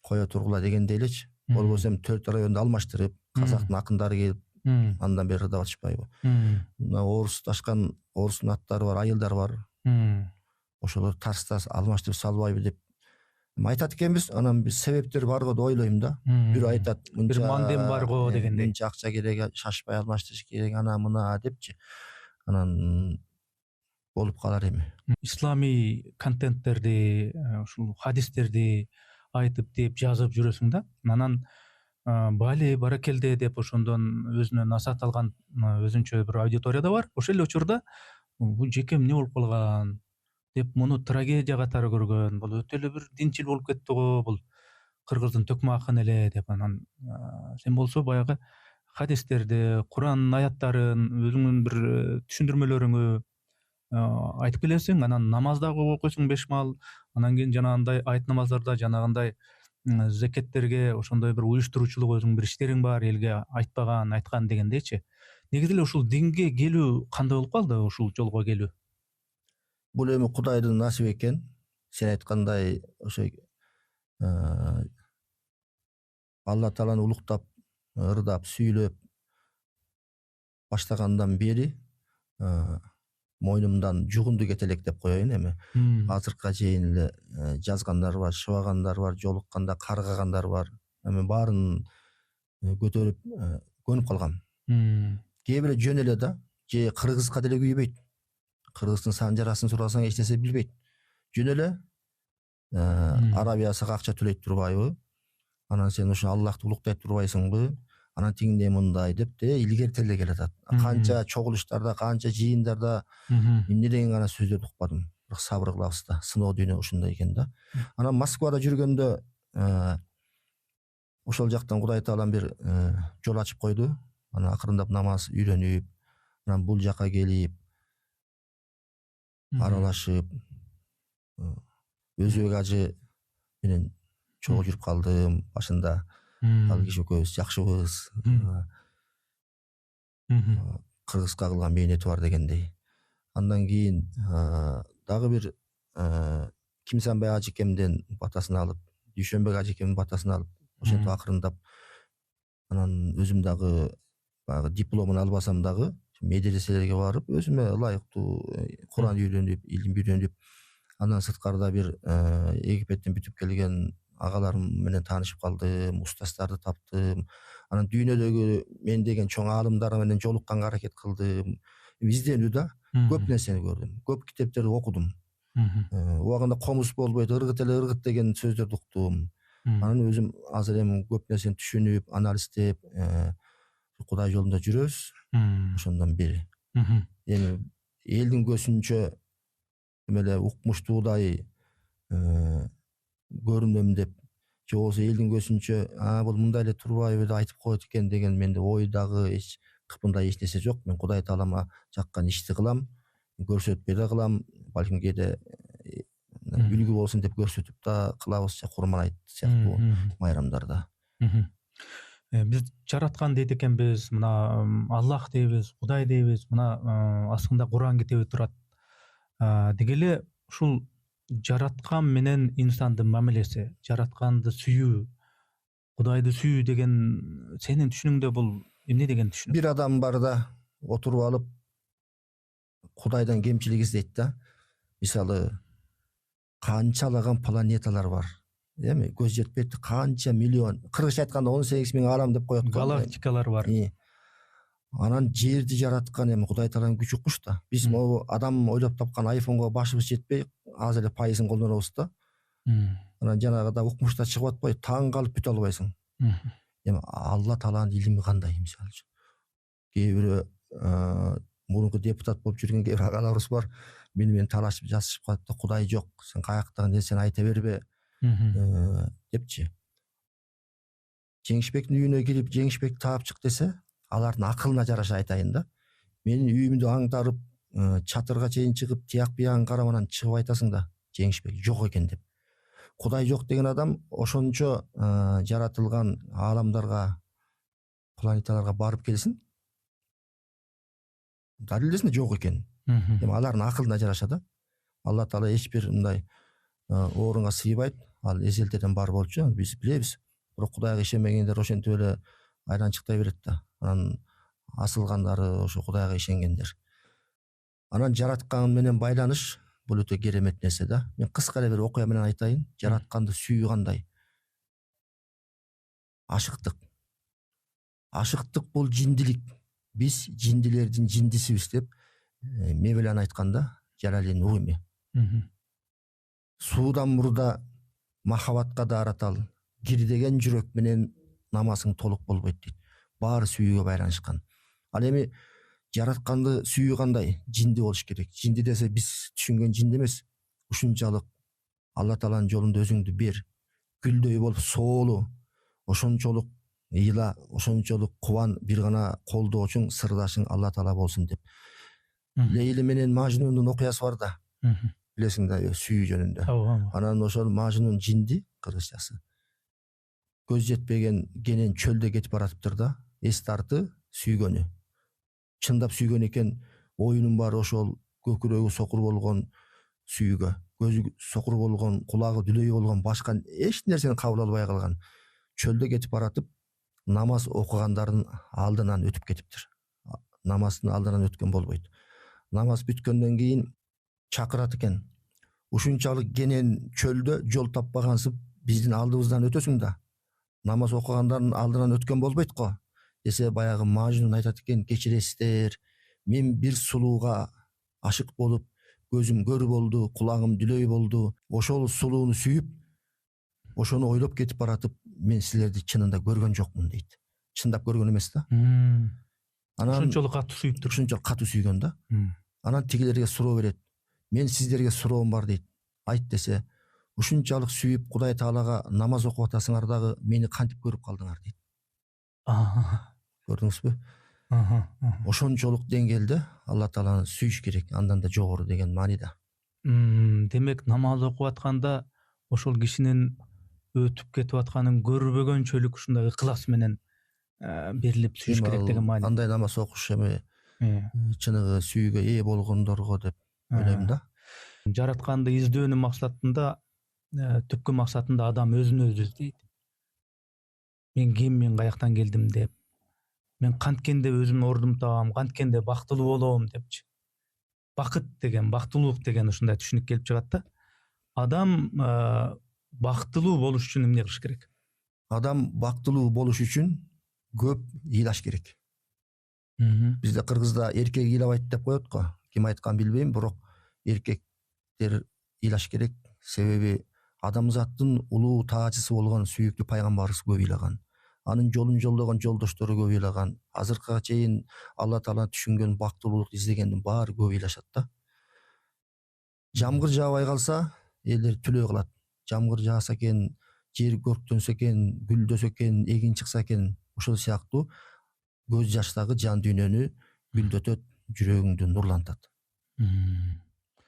кое тургула дегендей элечи. Болбосо 4 районду алмаштырып, казактын акындары келип, андан бери ырдап атышпайбы. Мына орусташкан, орустун аттары бар, айылдар бар. Ошолор тарс алмаштырып салбайбы деп Айтат экенбиз, анан биз себептер бар го деп ойлойм да. Бирөө айтат мынча бир мандем бар го дегендей. мынча акча керек, шашпай алмаштырыш керек, ана мына депчи. Анан болуп калар эми. Ислами контенттерди, ушул хадистерди айтып деп жазып жүрөсүң да. Анан бали баракелде деп ошондон өзүнө насаат алган өзүнчө бир аудитория да бар. Ошол эле учурда бул жеке эмне болуп калган деп муну трагедия катары көргөн. Бул өтө эле бир динчил болуп кетти го, бул кыргыздын төкмө эле деп. Анан сен болсо баягы хадистерди, Куран аяттарын өзүңдүн бир түшүндүрмөлөрүңү айтып келесиң. Анан намаз дагы окуйсуң 5 маал. Анан кийин жанагындай айт намаздарда жанагындай зекеттерге ошондой бир уюштуруучулук өзүңдүн бир иштериң бар, элге айтпаган, айткан дегендейчи. Негизи эле ушул динге келүү кандай болуп калды, ушул жолго келүү? Бул эми Кудайдын насиби экен. Сен айткандай ошо Алла Тааланы улуктап, ырдап, сүйлөп баштагандан бери мойнумдан жугунду кете элек деп коеюн эми. Азыркыга чейин эле жазгандар бар, шыбагандар бар, жолукканда каргагандар бар. Эми баарын көтөрүп көнүп калгам. Кээ бирөө жөн эле да, же кыргызга деле күйбөйт. Кыргыздын санжарасын сурасаң эч нерсе билбейт. Жөн эле Арабиясына акча төлөйт турбайбы? Анан сен ошо Аллахты улуктай турбайсыңбы? Анан тиңде мындай деп илгертеле келатат. Канча чогулуштарда, канча жыйындарда эмне деген гана сөздөрдү укпадым. Бирок сабыр кылабыз да. Сыноо дүйнө ушундай экен да. Анан Москвада жүргөндө ошол жактан Кудай Таалам бир жол ачып койду. Анан акырындап намаз үйрөнүп, анан бул жака келип, аралашып, Өзбек ажы менен чогуу жүрүп калдым башында. Ал киши экөөбүз жакшыбыз. Кыргызга кылган мээнети бар дегендей. Андан кийин дагы бир Кимсанбай ажекемден батасын алып, Дүйшөнбек ажекемдин батасын алып, ошентип акырындап анан өзүм дагы баягы дипломун албасам дагы медреселерге барып, өзүмө ылайыктуу Куран үйрөнүп, илим үйрөнүп, андан сырткарда бир Египеттен бүтүп келген агаларым менен таанышып калдым, устаздарды таптым. Анан дүйнөдөгү мен деген чоң аалымдар менен жолукканга аракет кылдым. Изденүү да, көп нерсени көрдүм, көп китептерди окудум. Убагында комуз болбойт, ыргыт эле ыргыт деген сөздөрдү уктум. Анан өзүм азыр эми көп нерсени түшүнүп, анализдеп, Кудай жолунда жүрөбүз. Ошондон бери. Эми элдин көзүнчө эме эле укмуштуудай көрүнөм деп, же болбосо элдин көзүнчө бул мындай эле турбайбы деп айтып коет экен деген менде ойдагы эч кыпындай эч нерсе жок. Мен Кудай Таалама жаккан ишти кылам, көрсөтпөй да кылам, балким кээде үлгү болсун деп көрсөтүп да кылабыз, Курман айт сыяктуу майрамдарда. Биз жараткан дейт экенбиз, мына Аллах дейбиз, Кудай дейбиз, мына астында Куран китеби турат. Деги эле ушул жараткан менен инсандын мамилеси, жаратканды сүйүү, Кудайды сүйүү деген сенин түшүнүңдө бул эмне деген түшүнүк? Бир адам бар да, отуруп алып Кудайдан кемчилик издейт да. Мисалы, канчалаган планеталар бар. Эми көз жетпейт, канча миллион, кыргызча айтканда 18.000 алам деп коет. Галактикалар бар. Анан жерди жараткан эми Кудай Тааланын күчү куш да. Биз могу адам ойлоп тапкан айфонго башыбыз жетпей, аз эле пайызын колдонобуз да. Анан жанагыда укмуштар чыгып атпайбы, таң калып бүтө албайсың. Эми Алла Тааланын илими кандай, мисалы үчүн. Кээ бирөө мурунку депутат болуп жүргөн кээ бир агаларыбыз бар. Менен талашып жазышып калат да, Кудай жок, сен каяктагы нерсени айта бербе депчи. Жеңишбектин үйүнө кирип, Жеңишбекти таап чык десе, алардын акылына жараша айтайын да. Менин үйүмдү аңтарып, чатырга чейин чыгып, тияк биягын карабанан чыгып айтасың да, Жеңишбек жок экен деп. Кудай жок деген адам ошончо жаратылган ааламдарга, планеталарга барып келсин, далилдесин жок экен. Эми алардын акылына жараша да. Алла Таала эч бир мындай орунга сыйбайт. Ал эзелдерден бар болчу, биз билебиз. Бирок Кудайга ишенбегендер ошентип эле айранчыктай берет да. Анан асылгандары ошо Кудайга ишенгендер. Анан жараткан менен байланыш Бул өтө керемет нерсе да. Мен кыска эле бир окуя менен айтайын. Жаратканды сүйүү кандай? Ашыктык. Ашыктык бул жиндилик. Биз жиндилердин жиндисибиз деп Мевлан айтканда, Жалалин Руми. Суудан мурда махабатка дааратал, кирдеген жүрөк менен намасың толук болбойт дейт. Баары сүйүүгө байланышкан. Ал эми жаратканды сүйүү кандай? Жинди болуш керек. Жинди десе биз түшүнгөн жинди эмес. Ушунчалык Алла Тааланын жолунда өзүңдү бер, гүлдөй болуп соолу, ошончолук ыйла, ошончолук кубан, бир гана колдоочуң, сырдашың Алла Таала болсун деп. Лейли менен Мажнундун окуясы бар да. Билесиң да, сүйүү жөнүндө. Анан ошол Мажнун жинди кыргызчасы. Көз жетпеген кенен чөлдө кетип баратыптыр да, эс тарты сүйгөнү. Чындап сүйгөн экен, оюнун баары ошол көкүрөгү сокур болгон сүйүүгө, көзү сокур болгон, кулагы дүлөй болгон, башка эч нерсени кабыл албай калган. Чөлдө кетип баратып, намаз окугандардын алдынан өтүп кетиптир. Намаздын алдынан өткөн болбойт. Намаз бүткөндөн кийин чакырат экен. Ушунчалык кенен чөлдө жол таппагансып, биздин алдыбыздан өтөсүң да. Намаз окугандардын алдынан өткөн болбойт го. Десе баягы Мажнун айтат экен, кечиресиздер, мен бир сулууга ашык болуп, көзүм көрү болду, кулагым дүлөй болду. Ошол сулууну сүйүп, ошону ойлоп кетип баратып, мен силерди чынында көргөн жокмун дейт. Чындап көргөн эмес да. Анан Ушунчалык катуу сүйүптүр. Ушунчалык катуу сүйгөн да. Анан тигилерге суроо берет. Мен сиздерге суроом бар дейт. Айт десе, ушунчалык сүйүп Кудай Таалага намаз окуп атасыңар дагы мени кантип көрүп калдыңар дейт. Көрдүңүзбү? Ошончолук деңгээлде Алла Тааланы сүйүш керек, андан да жогору деген мааниде. Демек намаз окуп атканда ошол кишинин өтүп кетип атканын көрбөгөнчөлүк ушундай ыклас менен берилип сүйүш керек деген маани. Андай намаз окуш эми чыныгы сүйүүгө ээ болгондорго деп ойлойм да. Жаратканды издөөнүн максатында, түпкү максатында адам өзүн өзү издейт. Мен киммин, каяктан келдим деп. Мен канткенде өзүмдүн ордумду табам, канткенде бактылуу болом депчи. Бакыт деген, бактылуулук деген ушундай түшүнүк келип чыгат да. Адам бактылуу болуш үчүн эмне кылыш керек? Адам бактылуу болуш үчүн көп ыйлаш керек. Бизде кыргызда эркек ыйлабайт деп коет го. Ким айтканын билбейм, бирок эркектер ыйлаш керек. Себеби адамзаттын улуу таажысы болгон сүйүктүү пайгамбарыбыз көп ыйлаган. Анын жолун жолдогон жолдоштору көп ыйлаган. Азыркыга чейин Алла Таала түшүнгөн бактылуулук издегендин баары көп ыйлашат да. Жамгыр жаабай калса, элдер түлөө кылат. Жамгыр жааса экен, жер көрктөнсө экен, гүлдөсө экен, эгин чыкса экен, ошол сыяктуу көз жаштагы жан дүйнөнү гүлдөтөт, жүрөгүңдү нурлантат.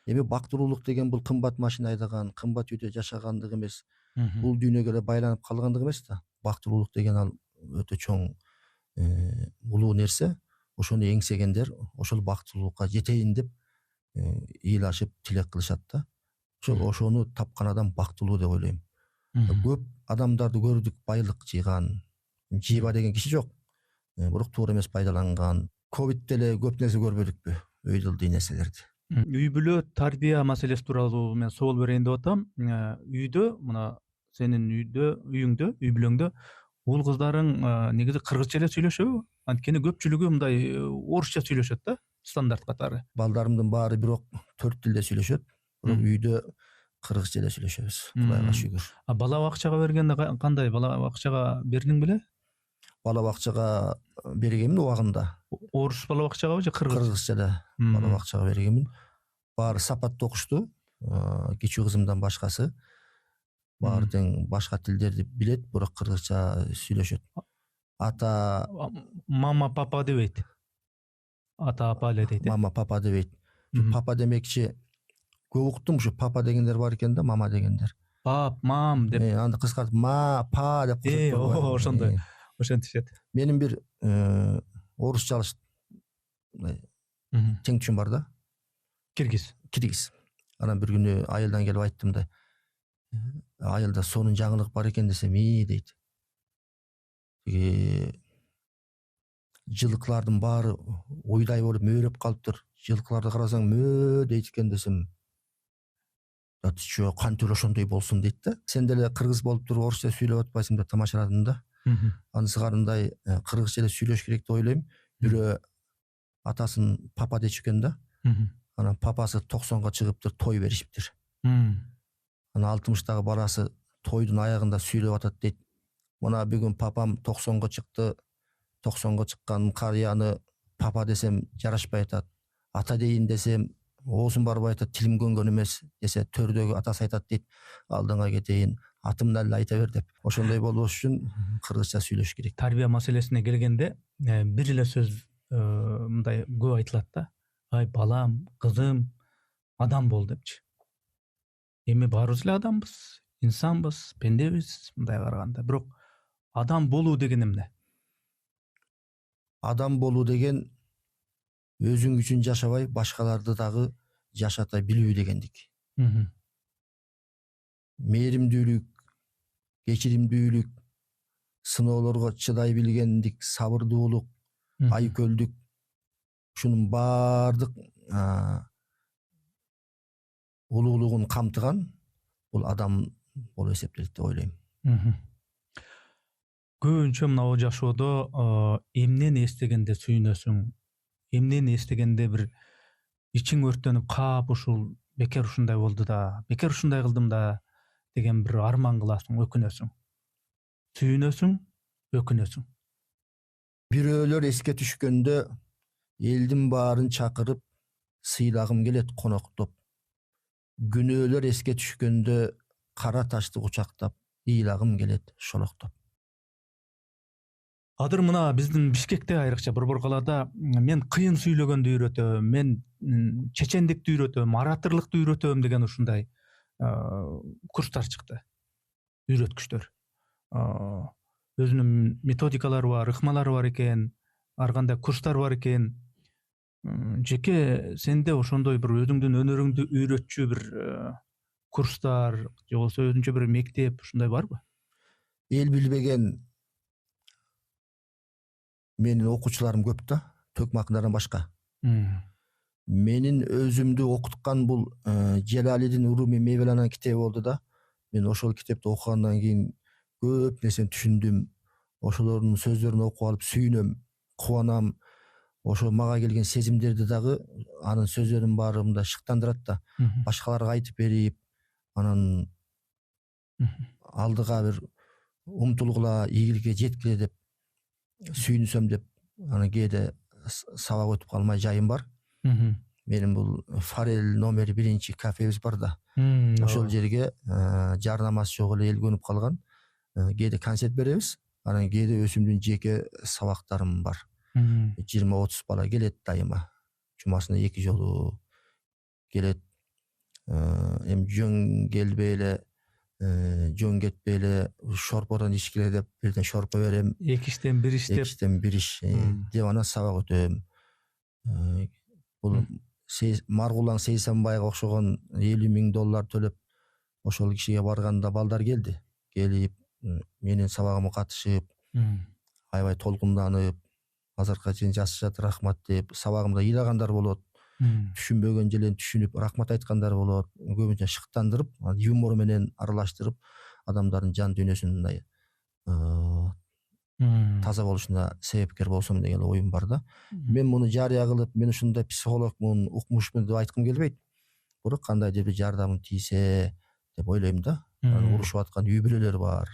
Эми бактылуулук деген бул кымбат машина айдаган, кымбат үйдө жашагандык эмес. Бул дүйнөгө эле байланып калгандык эмес да. Бактылуулук деген ал өтө чоң улуу нерсе. Ошону эңсегендер ошол бактылуулукка жетейин деп ыйлашып, тилек кылышат да. Ошону тапкан адам бактылуу деп ойлойм. Көп адамдарды көрдүк, байлык жыйган, жыйба деген киши жок. Бирок туура эмес пайдаланган. Ковидте эле көп нерсе көрбөдүкпү? Үй жылдый нерселерди. Үй бүлө тарбия маселеси тууралуу мен соол берейин деп атам. Үйдө, мына сенин үйүңдө, үй бүлөңдө уул кыздарың негизи кыргызча эле сүйлөшөбү? Анткени көпчүлүгү мындай орусча сүйлөшөт да, стандарт катары. Балдарымдын баары бирок 4 тилде сүйлөшөт. Бирок үйдө кыргызча эле сүйлөшөбүз. Кудайга шүгүр. Бала бакчага бергенде кандай? Бала бакчага бердиң беле? Бала бакчага бергенмин убагында. Орус бала бакчагабы же кыргыз? Кыргызча эле бала бакчага бергенмин. Баары сапаттуу окушту. Кичүү кызымдан башкасы. Баары тең башка тилдерди билет, бирок кыргызча сүйлөшөт. Ата мама папа дебейт. Ата апа эле дейт. Мама папа дебейт. Папа демекчи көп уктум, ушу папа дегендер бар экен да, мама дегендер. Пап, мам деп. Анда кыскартып па деп кылышат. Ошондой. Ошентишет. Менин бир орусча алыш тең түшүм бар да. Киргиз. Анан бир күнү айылдан келип айттым да. Айылда сонун жаңылык бар экен десем, дейт. Жылкылардын баары уйдай болуп мөөрөп калыптыр. Жылкыларды карасаң мөө дейт экен десем, Жок, кантип ошондой болсун дейт да. Сен деле кыргыз болуп туруп орусча сүйлөп атпайсың деп тамашаладым да. Анысыгарындай кыргызча эле сүйлөш керек деп ойлойм. Бирөө атасын папа дечү экен да. Анан папасы 90га чыгыптыр, той беришиптир. Анан 60-тагы баласы тойдун аягында сүйлөп атат дейт. Мына бүгүн папам 90га чыкты. 90га чыккан карыяны папа десем жарашпай атат. Ата дейин десем оозум барбай атат, тилим көнгөн эмес десе төрдөгү атасы айтат дейт. Алдыңа кетейин, атымды эле айта бер деп. Ошондой болбош үчүн кыргызча сүйлөш керек. Тарбия маселесине келгенде бир эле сөз мындай көп айтылат да. Ай балам, кызым, адам бол депчи. Эми баарыбыз эле адамбыз, инсанбыз, пендебиз мындай караганда. Бирок адам болуу деген эмне? Адам болуу деген өзүң үчүн жашабай, башкаларды дагы жашата билүү дегендик. Мээримдүүлүк, кечиримдүүлүк, сыноолорго чыдай билгендик, сабырдуулук, айкөлдүк, ушунун баардык улуулугун камтыган бул адам болуп эсептелет деп ойлойм. Көбүнчө мына жашоодо эмнени эстегенде сүйүнөсүң, эмнени эстегенде бир ичиң өрттөнүп каап ушул бекер ушундай болду да, бекер ушундай кылдым да деген бир арман кыласың, өкүнөсүң. Сүйүнөсүң, өкүнөсүң. Бирөөлөр эске түшкөндө элдин баарын чакырып сыйлагым келет коноктоп. Күнөөлөр эске түшкөндө кара ташты кучактап ыйлагым келет шолоктоп. Адыр мына биздин Бишкекте айрыкча борбор калаада мен кыйын сүйлөгөндү үйрөтөм, мен чечендикти үйрөтөм, ораторлукту үйрөтөм деген ушундай курстар чыкты. Үйрөткүчтөр. Өзүнүн методикалары бар, ыкмалары бар экен, ар кандай курстар бар экен. Жеке сенде ошондой бир өзүңдүн өнөрүңдү үйрөтчү бир курстар же болбосо өзүнчө бир мектеп ушундай барбы? Эл билбеген менин окуучуларым көп да, Төкмакындардан башка. Менин өзүмдү окуткан бул Желалидин Уруми Мевлана китеби болду да. Мен ошол китепти окугандан кийин көп нерсени түшүндүм. Ошолордун сөздөрүн окуп алып сүйүнөм, кубанам. Ошо мага келген сезимдерди дагы анын сөздөрүнүн баары мындай шыктандырат да. Башкаларга айтып берип, анан алдыга бир умтулгула, ийгиликке жеткиле деп сүйүнсөм деп анан кээде сабак өтүп калмай жайым бар. Менин бул Форель номер 1 кафебиз бар да. Ошол жерге жарнамасы жок эле эл көнүп калган. Кээде концерт беребиз. Анан кээде өзүмдүн жеке сабактарым бар. 20-30 бала келет дайыма. Жумасына 2 жолу келет. Эми жөн келбей эле, жөн кетпей эле шорподон ичкиле деп бирден шорпо берем. 2 иштен 1 иш деп. 2 иштен 1 иш деп анан сабак өтөм. Бул Маргулан Сейсенбайга окшогон $50,000 төлөп ошол кишиге барганда балдар келди. Келип менин сабагыма катышып, аябай толкунданып, азыркыга чейин жасашат рахмат деп, сабагымда ыйлагандар болот. Түшүнбөгөн жерин түшүнүп рахмат айткандар болот. Көбүнчө шыктандырып, юмор менен аралаштырып, адамдардын жан дүйнөсүн мындай таза болушуна себепкер болсом деген оюм бар да. Мен муну жарыя кылып, мен ушундай психологмун, укмушмун деп айткым келбейт. Бирок кандайдыр бир жардамым тийсе деп ойлойм да. Урушуп аткан үй бүлөлөр бар.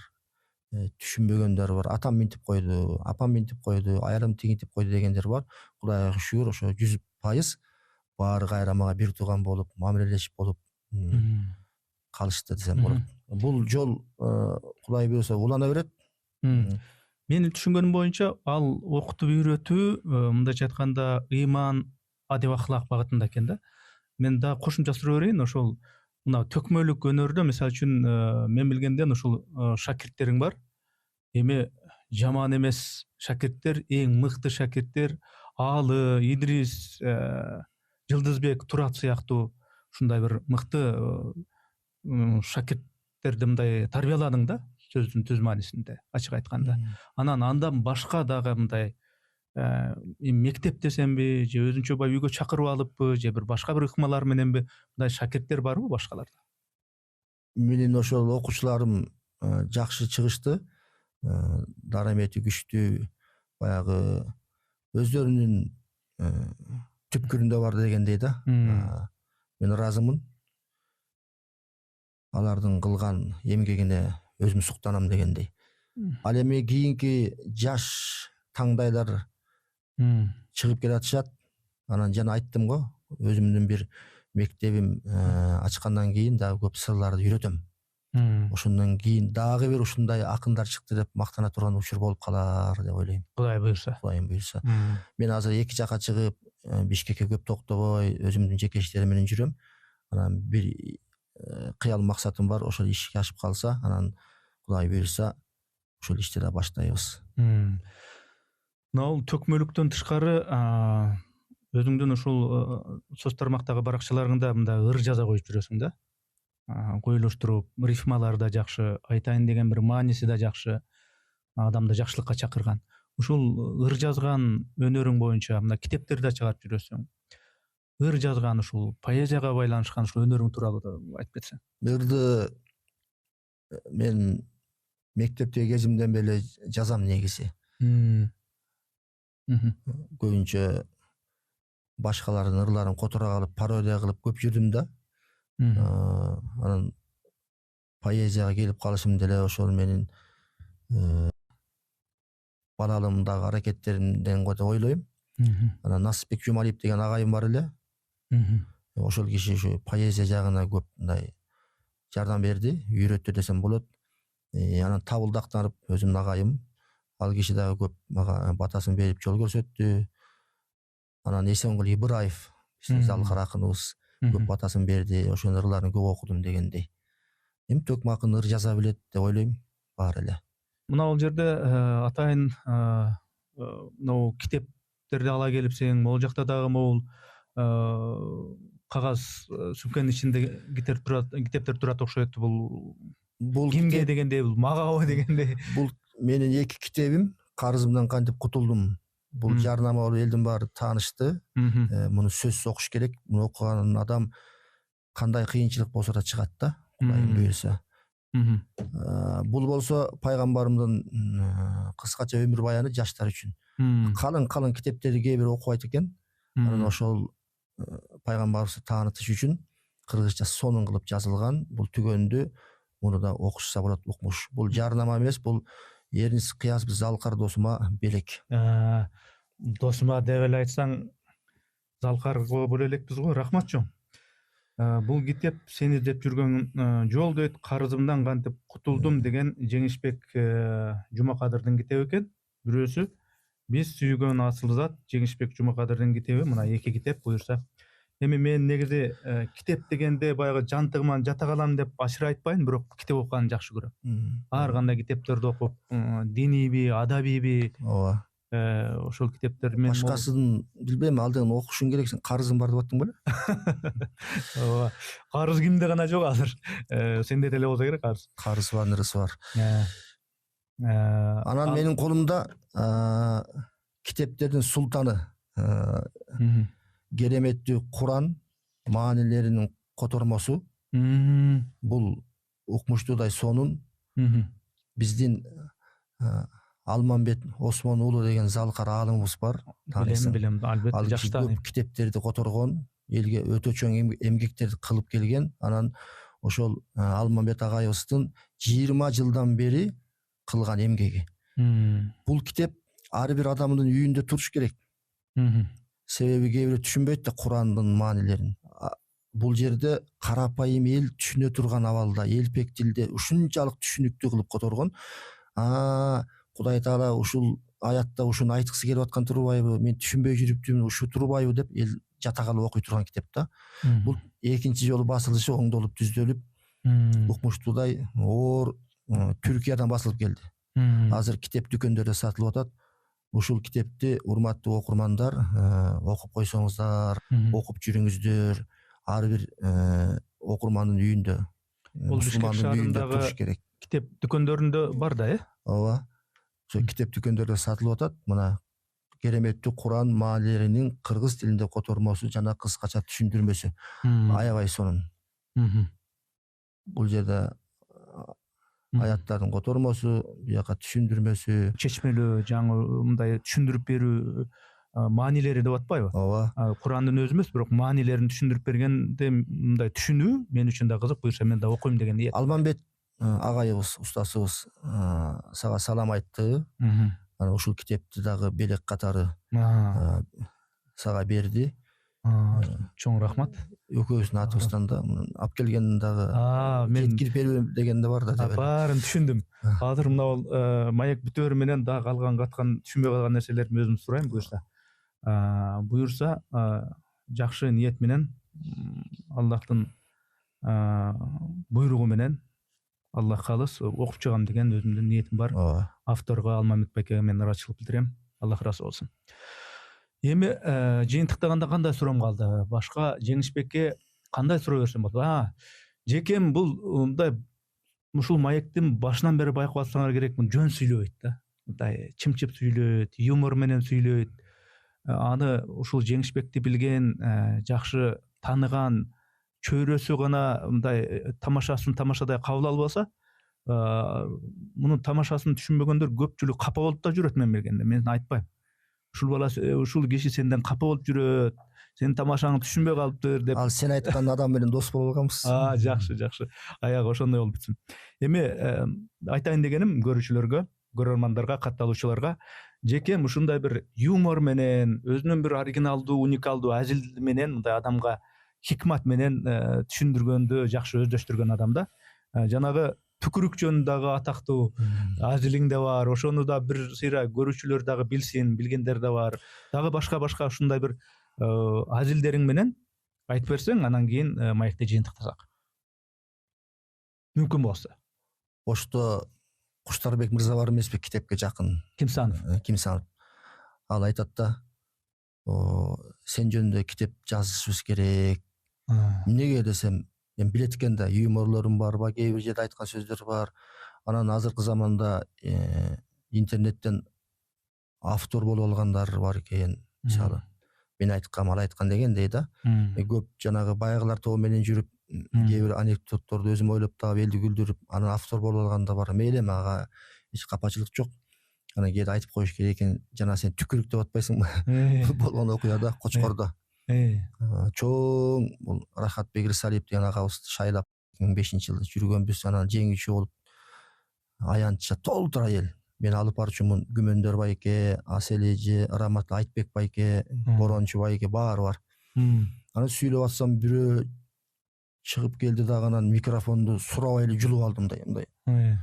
Түшүнбөгөндөр бар. Атам минтип койду, апам минтип койду, аялым тигинтип койду дегендер бар. Кудайга шүгүр, ошо 100% баары кайра мага бир тууган болуп, мамилелешип болуп калышты десем болот. Бул жол Кудай буйруса улана берет. Менин түшүнгөнүм боюнча ал окутуп үйрөтүү мындайча айтканда ыйман, адеп ахлак багытында экен да. Мен да кошумча суроо берейин, ошол мына төкмөлүк өнөрдө мисалы үчүн мен билгенден ушул шакирттериң бар. Эми жаман эмес шакирттер, эң мыкты шакирттер Алы, Идрис, Жылдызбек, Турат сыяктуу ушундай бир мыкты шакирттерди мындай тарбияладың да, сөздүн түз маанисинде, ачык айтканда. Андан башка дагы мындай мектеп десемби, же өзүнчө үйгө чакырып алыппы, же бир башка бир ыкмалар мененби мындай шакирттер барбы башкаларда? менин ошол окуучуларым жакшы чыгышты, дарамети күчтүү, баягы өздөрүнүн түпкүрүндө бар дегендей да. Мен ыраазымын. Алардын кылган эмгегине өзүм суктанам дегендей. Ал эми кийинки жаш таңдайлар чыгып келатышат. Анан жана айттым го, өзүмдүн бир мектебим ачкандан кийин дагы көп сырларды үйрөтөм. Ошондон кийин дагы бир ушундай акындар чыкты деп мактана турган учур болуп калар деп ойлойм. Кудай буйрса. Кудайым буйрса. Мен азыр эки жака чыгып, Бишкекке көп токтобой, өзүмдүн жеке иштерим менен жүрөм. Анан бир кыял максатым бар, ошол ишке ашып калса, анан Кудай буйрса ошол ишти да баштайбыз. Мына төкмөлүктөн тышкары өзүңдүн ушул соц тармактагы баракчаларыңда мындай ыр жаза коюп жүрөсүң да. Койлоштуруп, рифмалар да жакшы, айтайын деген бир мааниси да жакшы, адамды жакшылыкка чакырган. Ушул ыр жазган өнөрүң боюнча мына китептер да чыгарып жүрөсүң. Ыр жазган ушул поэзияга байланышкан ушул өнөрүң тууралуу да айтып кетсең. Ырды мен мектептеги кезимден бери жазам негизи. Көбүнчө башкалардын ырларын которо калып, пародия кылып көп жүрдүм да. Анан поэзияга келип калышым деле ошол менин балалыгымдагы аракеттеримден го деп ойлойм. Анан Насипбек Жумалиев деген агайым бар эле. Ошол киши ушу поэзия жагына көп мындай жардам берди, үйрөттү десем болот. Анан Табылдактанып өзүмдүн агайым, ал киши дагы көп мага батасын берип жол көрсөттү. Анан Эсенгул Ибраев, биздин залкар акыныбыз көп батасын берди, ошонун ырларын көп окудум дегендей. Эми төкмө акын ыр жаза билет деп ойлойм, бар эле. Мына бул жерде атайын мына китептерди ала келипсең, могул жакта дагы могул кагаз сүмкөнүн ичинде китептер турат окшойт. Бул кимге дегендей, бул магабы дегендей. Бул менин эки китебим, карызымдан кантип кутулдум. Бул жарнама болуп элдин баары таанышты. Муну сөзсүз окуш керек. Муну окуган адам кандай кыйынчылык болсо да чыгат да, Кудайым буйрса. Бул болсо пайгамбарымдын кыскача өмүр баяны жаштар үчүн. Калың китептерди кээ бир окубайт экен. Анан ошол пайгамбарыбызды таанытыш үчүн кыргызча сонун кылып жазылган. Бул түгөндү муну да окушса болот, укмуш. Бул жарнама эмес, бул Эрнис Кыязбыз залкар досума белек. Досума деп эле айтсаң, залкар боло элекпиз го. Рахмат чоң. Бул китеп сени издеп жүргөн жол дейт, карызымдан кантип кутулдум деген Жеңишбек Жумакадырдын китеби экен. Бирөөсү биз сүйгөн асыл зат Жеңишбек Жумакадырдын китеби. Мына эки китеп буюрса. Эми мен негизи китеп дегенде баягы жантыгыман жата калам деп ашыра айтпайм, бирок китеп окуганды жакшы көрөм. Ар кандай китептерди окуп, динийби, адабийби, ооба. Ошол китептер мен башкасын билбейм, алдын окушуң керек, сен карызың бар деп аттың беле? Ооба. Карыз кимде гана жок азыр. Сенде деле болсо керек карыз. Карыз бар, нырысы бар. Анан менин колумда китептердин султаны, кереметтүү Куран маанилеринин котормосу. Бул укмуштуудай сонун. Биздин Алмамбет Осмон уулу деген залкар аалымыбыз бар. Билем, албетте жакшы тааныйм. Китептерди которгон, элге өтө чоң эмгектерди кылып келген. Анан ошол Алмамбет агайыбыздын 20 жылдан бери кылган эмгеги. Бул китеп ар бир адамдын үйүндө туруш керек. Себеби кээ бирөө түшүнбөйт да Курандын маанилерин. Бул жерде карапайым эл түшүнө турган абалда, элпек тилде ушунчалык түшүнүктүү кылып которгон. Кудай Таала ушул аятта ушуну айткысы келип аткан турбайбы, мен түшүнбөй жүрүптүмүн, ушу турбайбы деп эл жата калып окуй турган китеп да. Бул экинчи жолу басылышы оңдолуп түздөлүп, укмуштуудай оор Түркиядан басылып келди. Азыр китеп дүкөндөрдө сатылып атат. Ушул китепти урматтуу окурмандар окуп койсоңуздар, окуп жүрүңүздөр. Ар бир окурмандын үйүндө, мусулмандын үйүндө туруш керек. Китеп дүкөндөрүндө бар да, Ооба. Ошо китеп дүкөндөрдө сатылып атат. Мына кереметтүү Куран маанилеринин кыргыз тилинде котормосу жана кыскача түшүндүрмөсү. Аябай сонун. бул жерде аяттардын котормосу, бияка түшүндүрмөсү. чечмелүү жаңы мындай түшүндүрүп берүү маанилери деп атпайбы? Ооба. Курандын өзү эмес, бирок маанилерин түшүндүрүп бергенде мындай түшүнүү мен үчүн да кызык. Буюрса мен да окуйм деген ниет. Алмамбет агайыбыз, устасыбыз сага салам айтты. Анан ушул китепти дагы белек катары сага берди. Чоң рахмат. Экөөбүздүн атыбыздан да алып келгенин дагы Мен жеткирип бербем деген да бар да деп элем. баарын түшүндүм. Азыр мына маек бүтөөрү менен дагы калган каткан түшүнбөй калган нерселерди өзүм сурайм буюрса жакшы ниет менен Аллахтын буйругу менен Аллах калыс окуп чыгам деген өзүмдүн ниетим бар. Ооба. Авторго Алмамбет байкеге мен ыраазычылык билдирем. Аллах ыраазы болсун. Эми жыйынтыктаганда кандай суроом калды? Башка Жеңишбекке кандай суроо берсем болот? Жекем бул мындай ушул маектин башынан бери байкап атсаңар керек, жөн сүйлөбөйт да. Мындай чымчып сүйлөйт, юмор менен сүйлөйт. Аны ушул Жеңишбекти билген, жакшы таныган чөйрөсү гана мындай тамашасын тамашадай кабыл албаса, мунун тамашасын түшүнбөгөндөр көпчүлүк капа болуп да жүрөт мен билгенде. Мен айтпайм. Ушул бала, ушул киши сенден капа болуп жүрөт, сенин тамашаңды түшүнбөй калыптыр деп. Ал сен айткан адам менен дос болуп алганбыз. Жакшы. Аягы ошондой болуп бүтсүн. Эми айтайын дегеним көрүүчүлөргө, көрөрмандарга, катталуучуларга жекем ушундай бир юмор менен, өзүнүн бир оригиналдуу, уникалдуу азил менен мындай адамга хикмат менен түшүндүргөндү жакшы өздөштүргөн адамда. Жанагы түкүрүк жөнүндөгү атактуу азилиң да бар. Ошону да бир сыйра көрүүчүлөр дагы билсин, билгендер да бар. Дагы башка ушундай бир азилдериң менен айтып берсең, анан кийин маекти жыйынтыктасак. Мүмкүн болсо. Ошто Куштарбек мырза бар эмеспи, китепке жакын? Кимсанов. Ал айтат да, сен жөнүндө китеп жазышыбыз керек. Эмнеге десем, мен билет экен да, юморлорум бар, кээ бир жерде айткан сөздөр бар. Анан азыркы заманда интернеттен автор болуп алгандар бар экен. Мисалы, мен айткам, ал айткан дегендей да. Көп жанагы байгылар тобу менен жүрүп, кээ бир анекдотторду өзүм ойлоп таап, элди күлдүрүп, анан автор болуп алган да бар. Мейли, мага эч капачылык жок. Анан кээде айтып коюш керек экен, жана сен түкүрүк деп атпайсыңбы? Болгон окуяда Кочкордо. Чоң бул Рахатбек Рысалиев деген агабыз шайлап 2005-жылы жүргөнбүз. Анан жеңүүчү болуп аянтча толтура эл. Мен алып барчумун. Күмөндөр байке, Асел эже, Рамат Айтбек байке, Борончу байке баары бар. Анан сүйлөп атсам бирөө чыгып келди дагы, анан микрофонду сурабай эле жулуп алды мындай.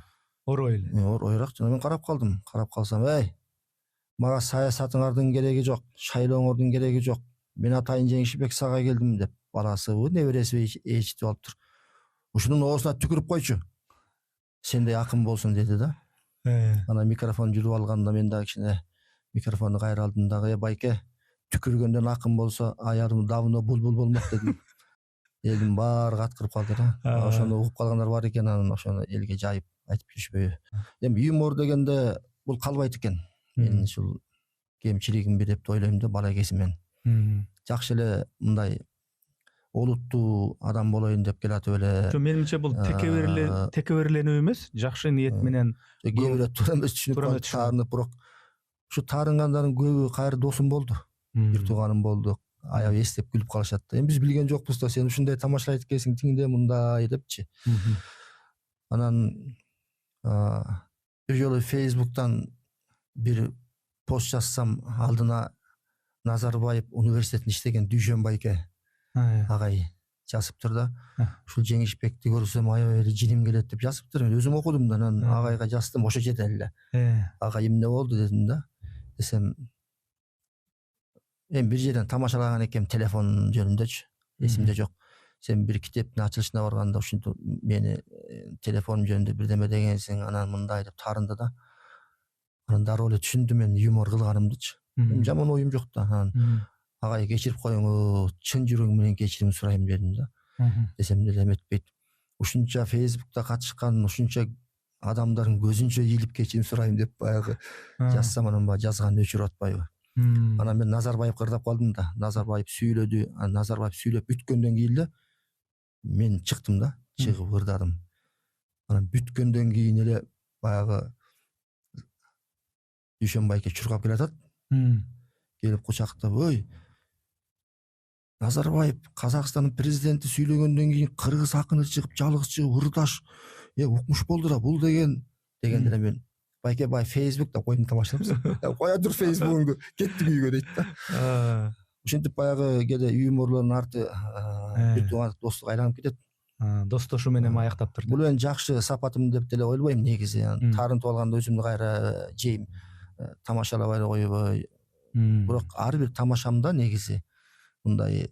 Орой эле. Оройраак. Жана мен карап калдым. Карап калсам, мага саясатыңардын кереги жок, шайлооңордун кереги жок. Мен атайын Жеңишбек сага келдим деп, баласыбы, небересиби ээрчитип алыптыр. Ушунун оозуна түкүрүп койчу. Сендей акын болсун деди да. Анан микрофон жулуп алганда мен дагы кичине микрофонду кайра алдым дагы, байке, түкүргөндөн акын болсо, аярым давно булбул болмок дедим. Элдин баары каткырып калды да. Ошону угуп калгандар бар экен, анан ошону элге жайып айтып жүрүшпөйбү. Эми юмор дегенде бул калбайт экен. Мен ушул кемчилигимби деп ойлойм да, бала кезимден. Жакшы эле мындай олуттуу адам болоюн деп келатып эле. Менимче бул текеберленүү эмес, жакшы ниет менен. Кээ бирөө туура эмес түшүнүп таарынып, бирок ушу таарынгандардын көбү кайра досум болду. Бир тууганым болду. Аябай эстеп күлүп калышат да. Эми биз билген жокпуз да, сен ушундай тамашалайт экенсиң, тиңде мындай депчи. Анан бир жолу Facebook'тан бир пост жазсам, алдына Назарбаев университетинде иштеген Дүйшөн байке агай жазыптыр да. Ушул Жеңишбекти көрсөм аябай эле жиним келет деп жазыптыр. Мен өзүм окудум да, анан агайга жаздым, ошо жерде эле. Агай эмне болду дедим да. Десем, бир жерден тамашалаган экем телефон жөнүндөчү. Эсимде жок. Сен бир китептин ачылышына барганда ушинтип мени телефонум жөнүндө бирдеме дегенсиң, анан мындай деп таарынды да. Анан дароо эле түшүндүм мен юмор кылганымдычы. Жаман оюм жок да. Анан агай кечирип коюңуз, чын жүрөгүм менен кечирим сурайм дедим да. Десем деле эметпейт. Ушунча Facebook'та катышкан, ушунча адамдардын көзүнчө ийилип кечирим сурайм деп баягы жазсам, анан баягы жазган өчүрүп атпайбы. Анан мен Назарбаевга ырдап калдым да. Назарбаев сүйлөдү. Назарбаев сүйлөп бүткөндөн кийин эле мен чыктым да. чыгып ырдадым. Анан бүткөндөн кийин эле баягы Дүйшөнбай чуркап келатат. Келип кучактап, ой, Назарбаев Казакстандын президенти сүйлөгөндөн кийин кыргыз акыны чыгып, жалгыз чыгып ырдаш, укмуш болду да бул дегендер мен байке бай Facebook'та койдум тамашалап. Коя тур Facebook'уңду, кеттик үйгө дейт да. Ошентип баягы кээде юморлордун арты бир тууган достук айланып кетет. Достошуу менен аяктаптыр. Бул мен жакшы сапатым деп деле ойлбойм негизи. Тарынтып алганда өзүмдү кайра жейм, тамашалабай эле койбой. Бирок ар бир тамашамда негизи мындай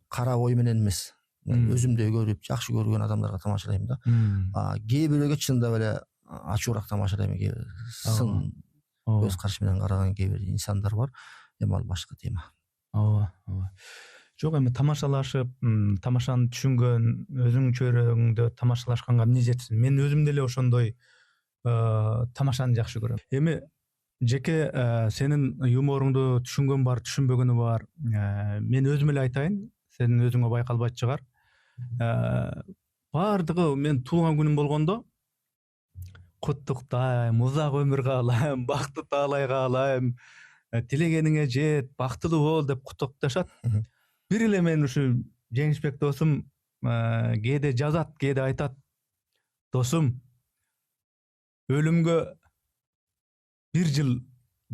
кара ой менен эмес, өзүмдөй көрүп, жакшы көргөн адамдарга тамашалайм да. Кээ бирөөгө чындап эле ачуураак тамашалайм, сын көз карашы менен караган кээ бир инсандар бар. Эми ал башка тема. Ооба. Жок, эми тамашалашып, тамашаны түшүнгөн, өзүң чөйрөгүңдө тамашалашканга эмне жетсин? Мен өзүм деле ошондой тамашаны жакшы көрөм. Эми жеке сенин юморуңду түшүнгөн бар, түшүнбөгөнү бар. Мен өзүм эле айтайын, сенин өзүңө байкалбайт чыгар. Бардыгы мен туулган күнүм болгондо куттуктайм, узак өмүр каалайм, бакыт таалай каалайм, тилегениңе жет, бактылуу бол деп куттукташат. Бир эле мен ушу Жеңишбек досум кээде жазат, кээде айтат. Досум, өлүмгө 1 жыл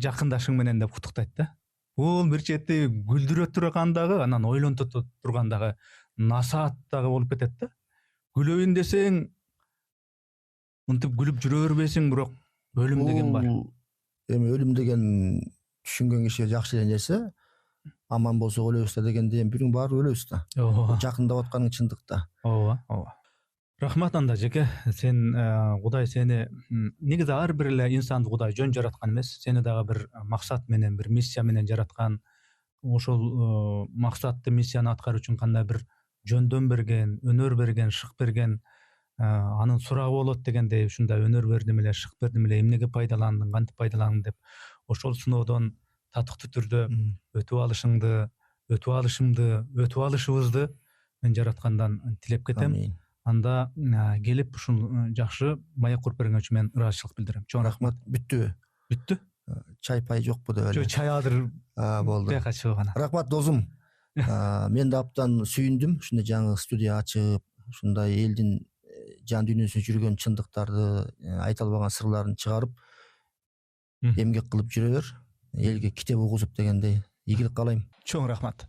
жакындашың менен деп куттуктайт да. Бул бир чети күлдүрө тургандагы, анан ойлонто тургандагы насаат дагы болуп кетет да. Күлөйүн десең, мынтип күлүп жүрө бербейсиң, бирок өлүм деген бар. Эми өлүм деген түшүнгөн кишиге жакшы эле нерсе. Аман болсок өлөбүз да дегенде эми бирүң баары өлөбүз да. Жакындап атканың чындык да. Ооба. Рахмат анда жеке. Сен Кудай сени негизи ар бир эле инсанды Кудай жөн жараткан эмес. Сени дагы бир максат менен, бир миссия менен жараткан. Ошол максатты, миссияны аткаруу үчүн кандай бир жөндөн берген, өнөр берген, шык берген. Анын сурагы болот дегендей, ушундай өнөр бердим эле, шык бердим эле, эмнеге пайдаландың, кантип пайдаландың деп ошол сыноодон татыктуу түрдө өтүп алышыңды, өтүп алышымды, өтүп алышыбызды мен жараткандан тилеп кетем. Анда келип ушул жакшы маек куруп берген үчүн мен ыраазычылык билдирем. Чоң рахмат. Бүттү? Чай пай жокпу деп эле. Жок, чай азыр болду. Бияка чыгып анан. Рахмат досум. Мен да абдан сүйүндүм ушундай жаңы студия ачып, ушундай элдин жан дүйнөсүндө жүргөн чындыктарды, айта албаган сырларын чыгарып, эмгек кылып жүрө бер. Элге китеп угузуп дегендей. Ийгилик каалайм. Чоң рахмат.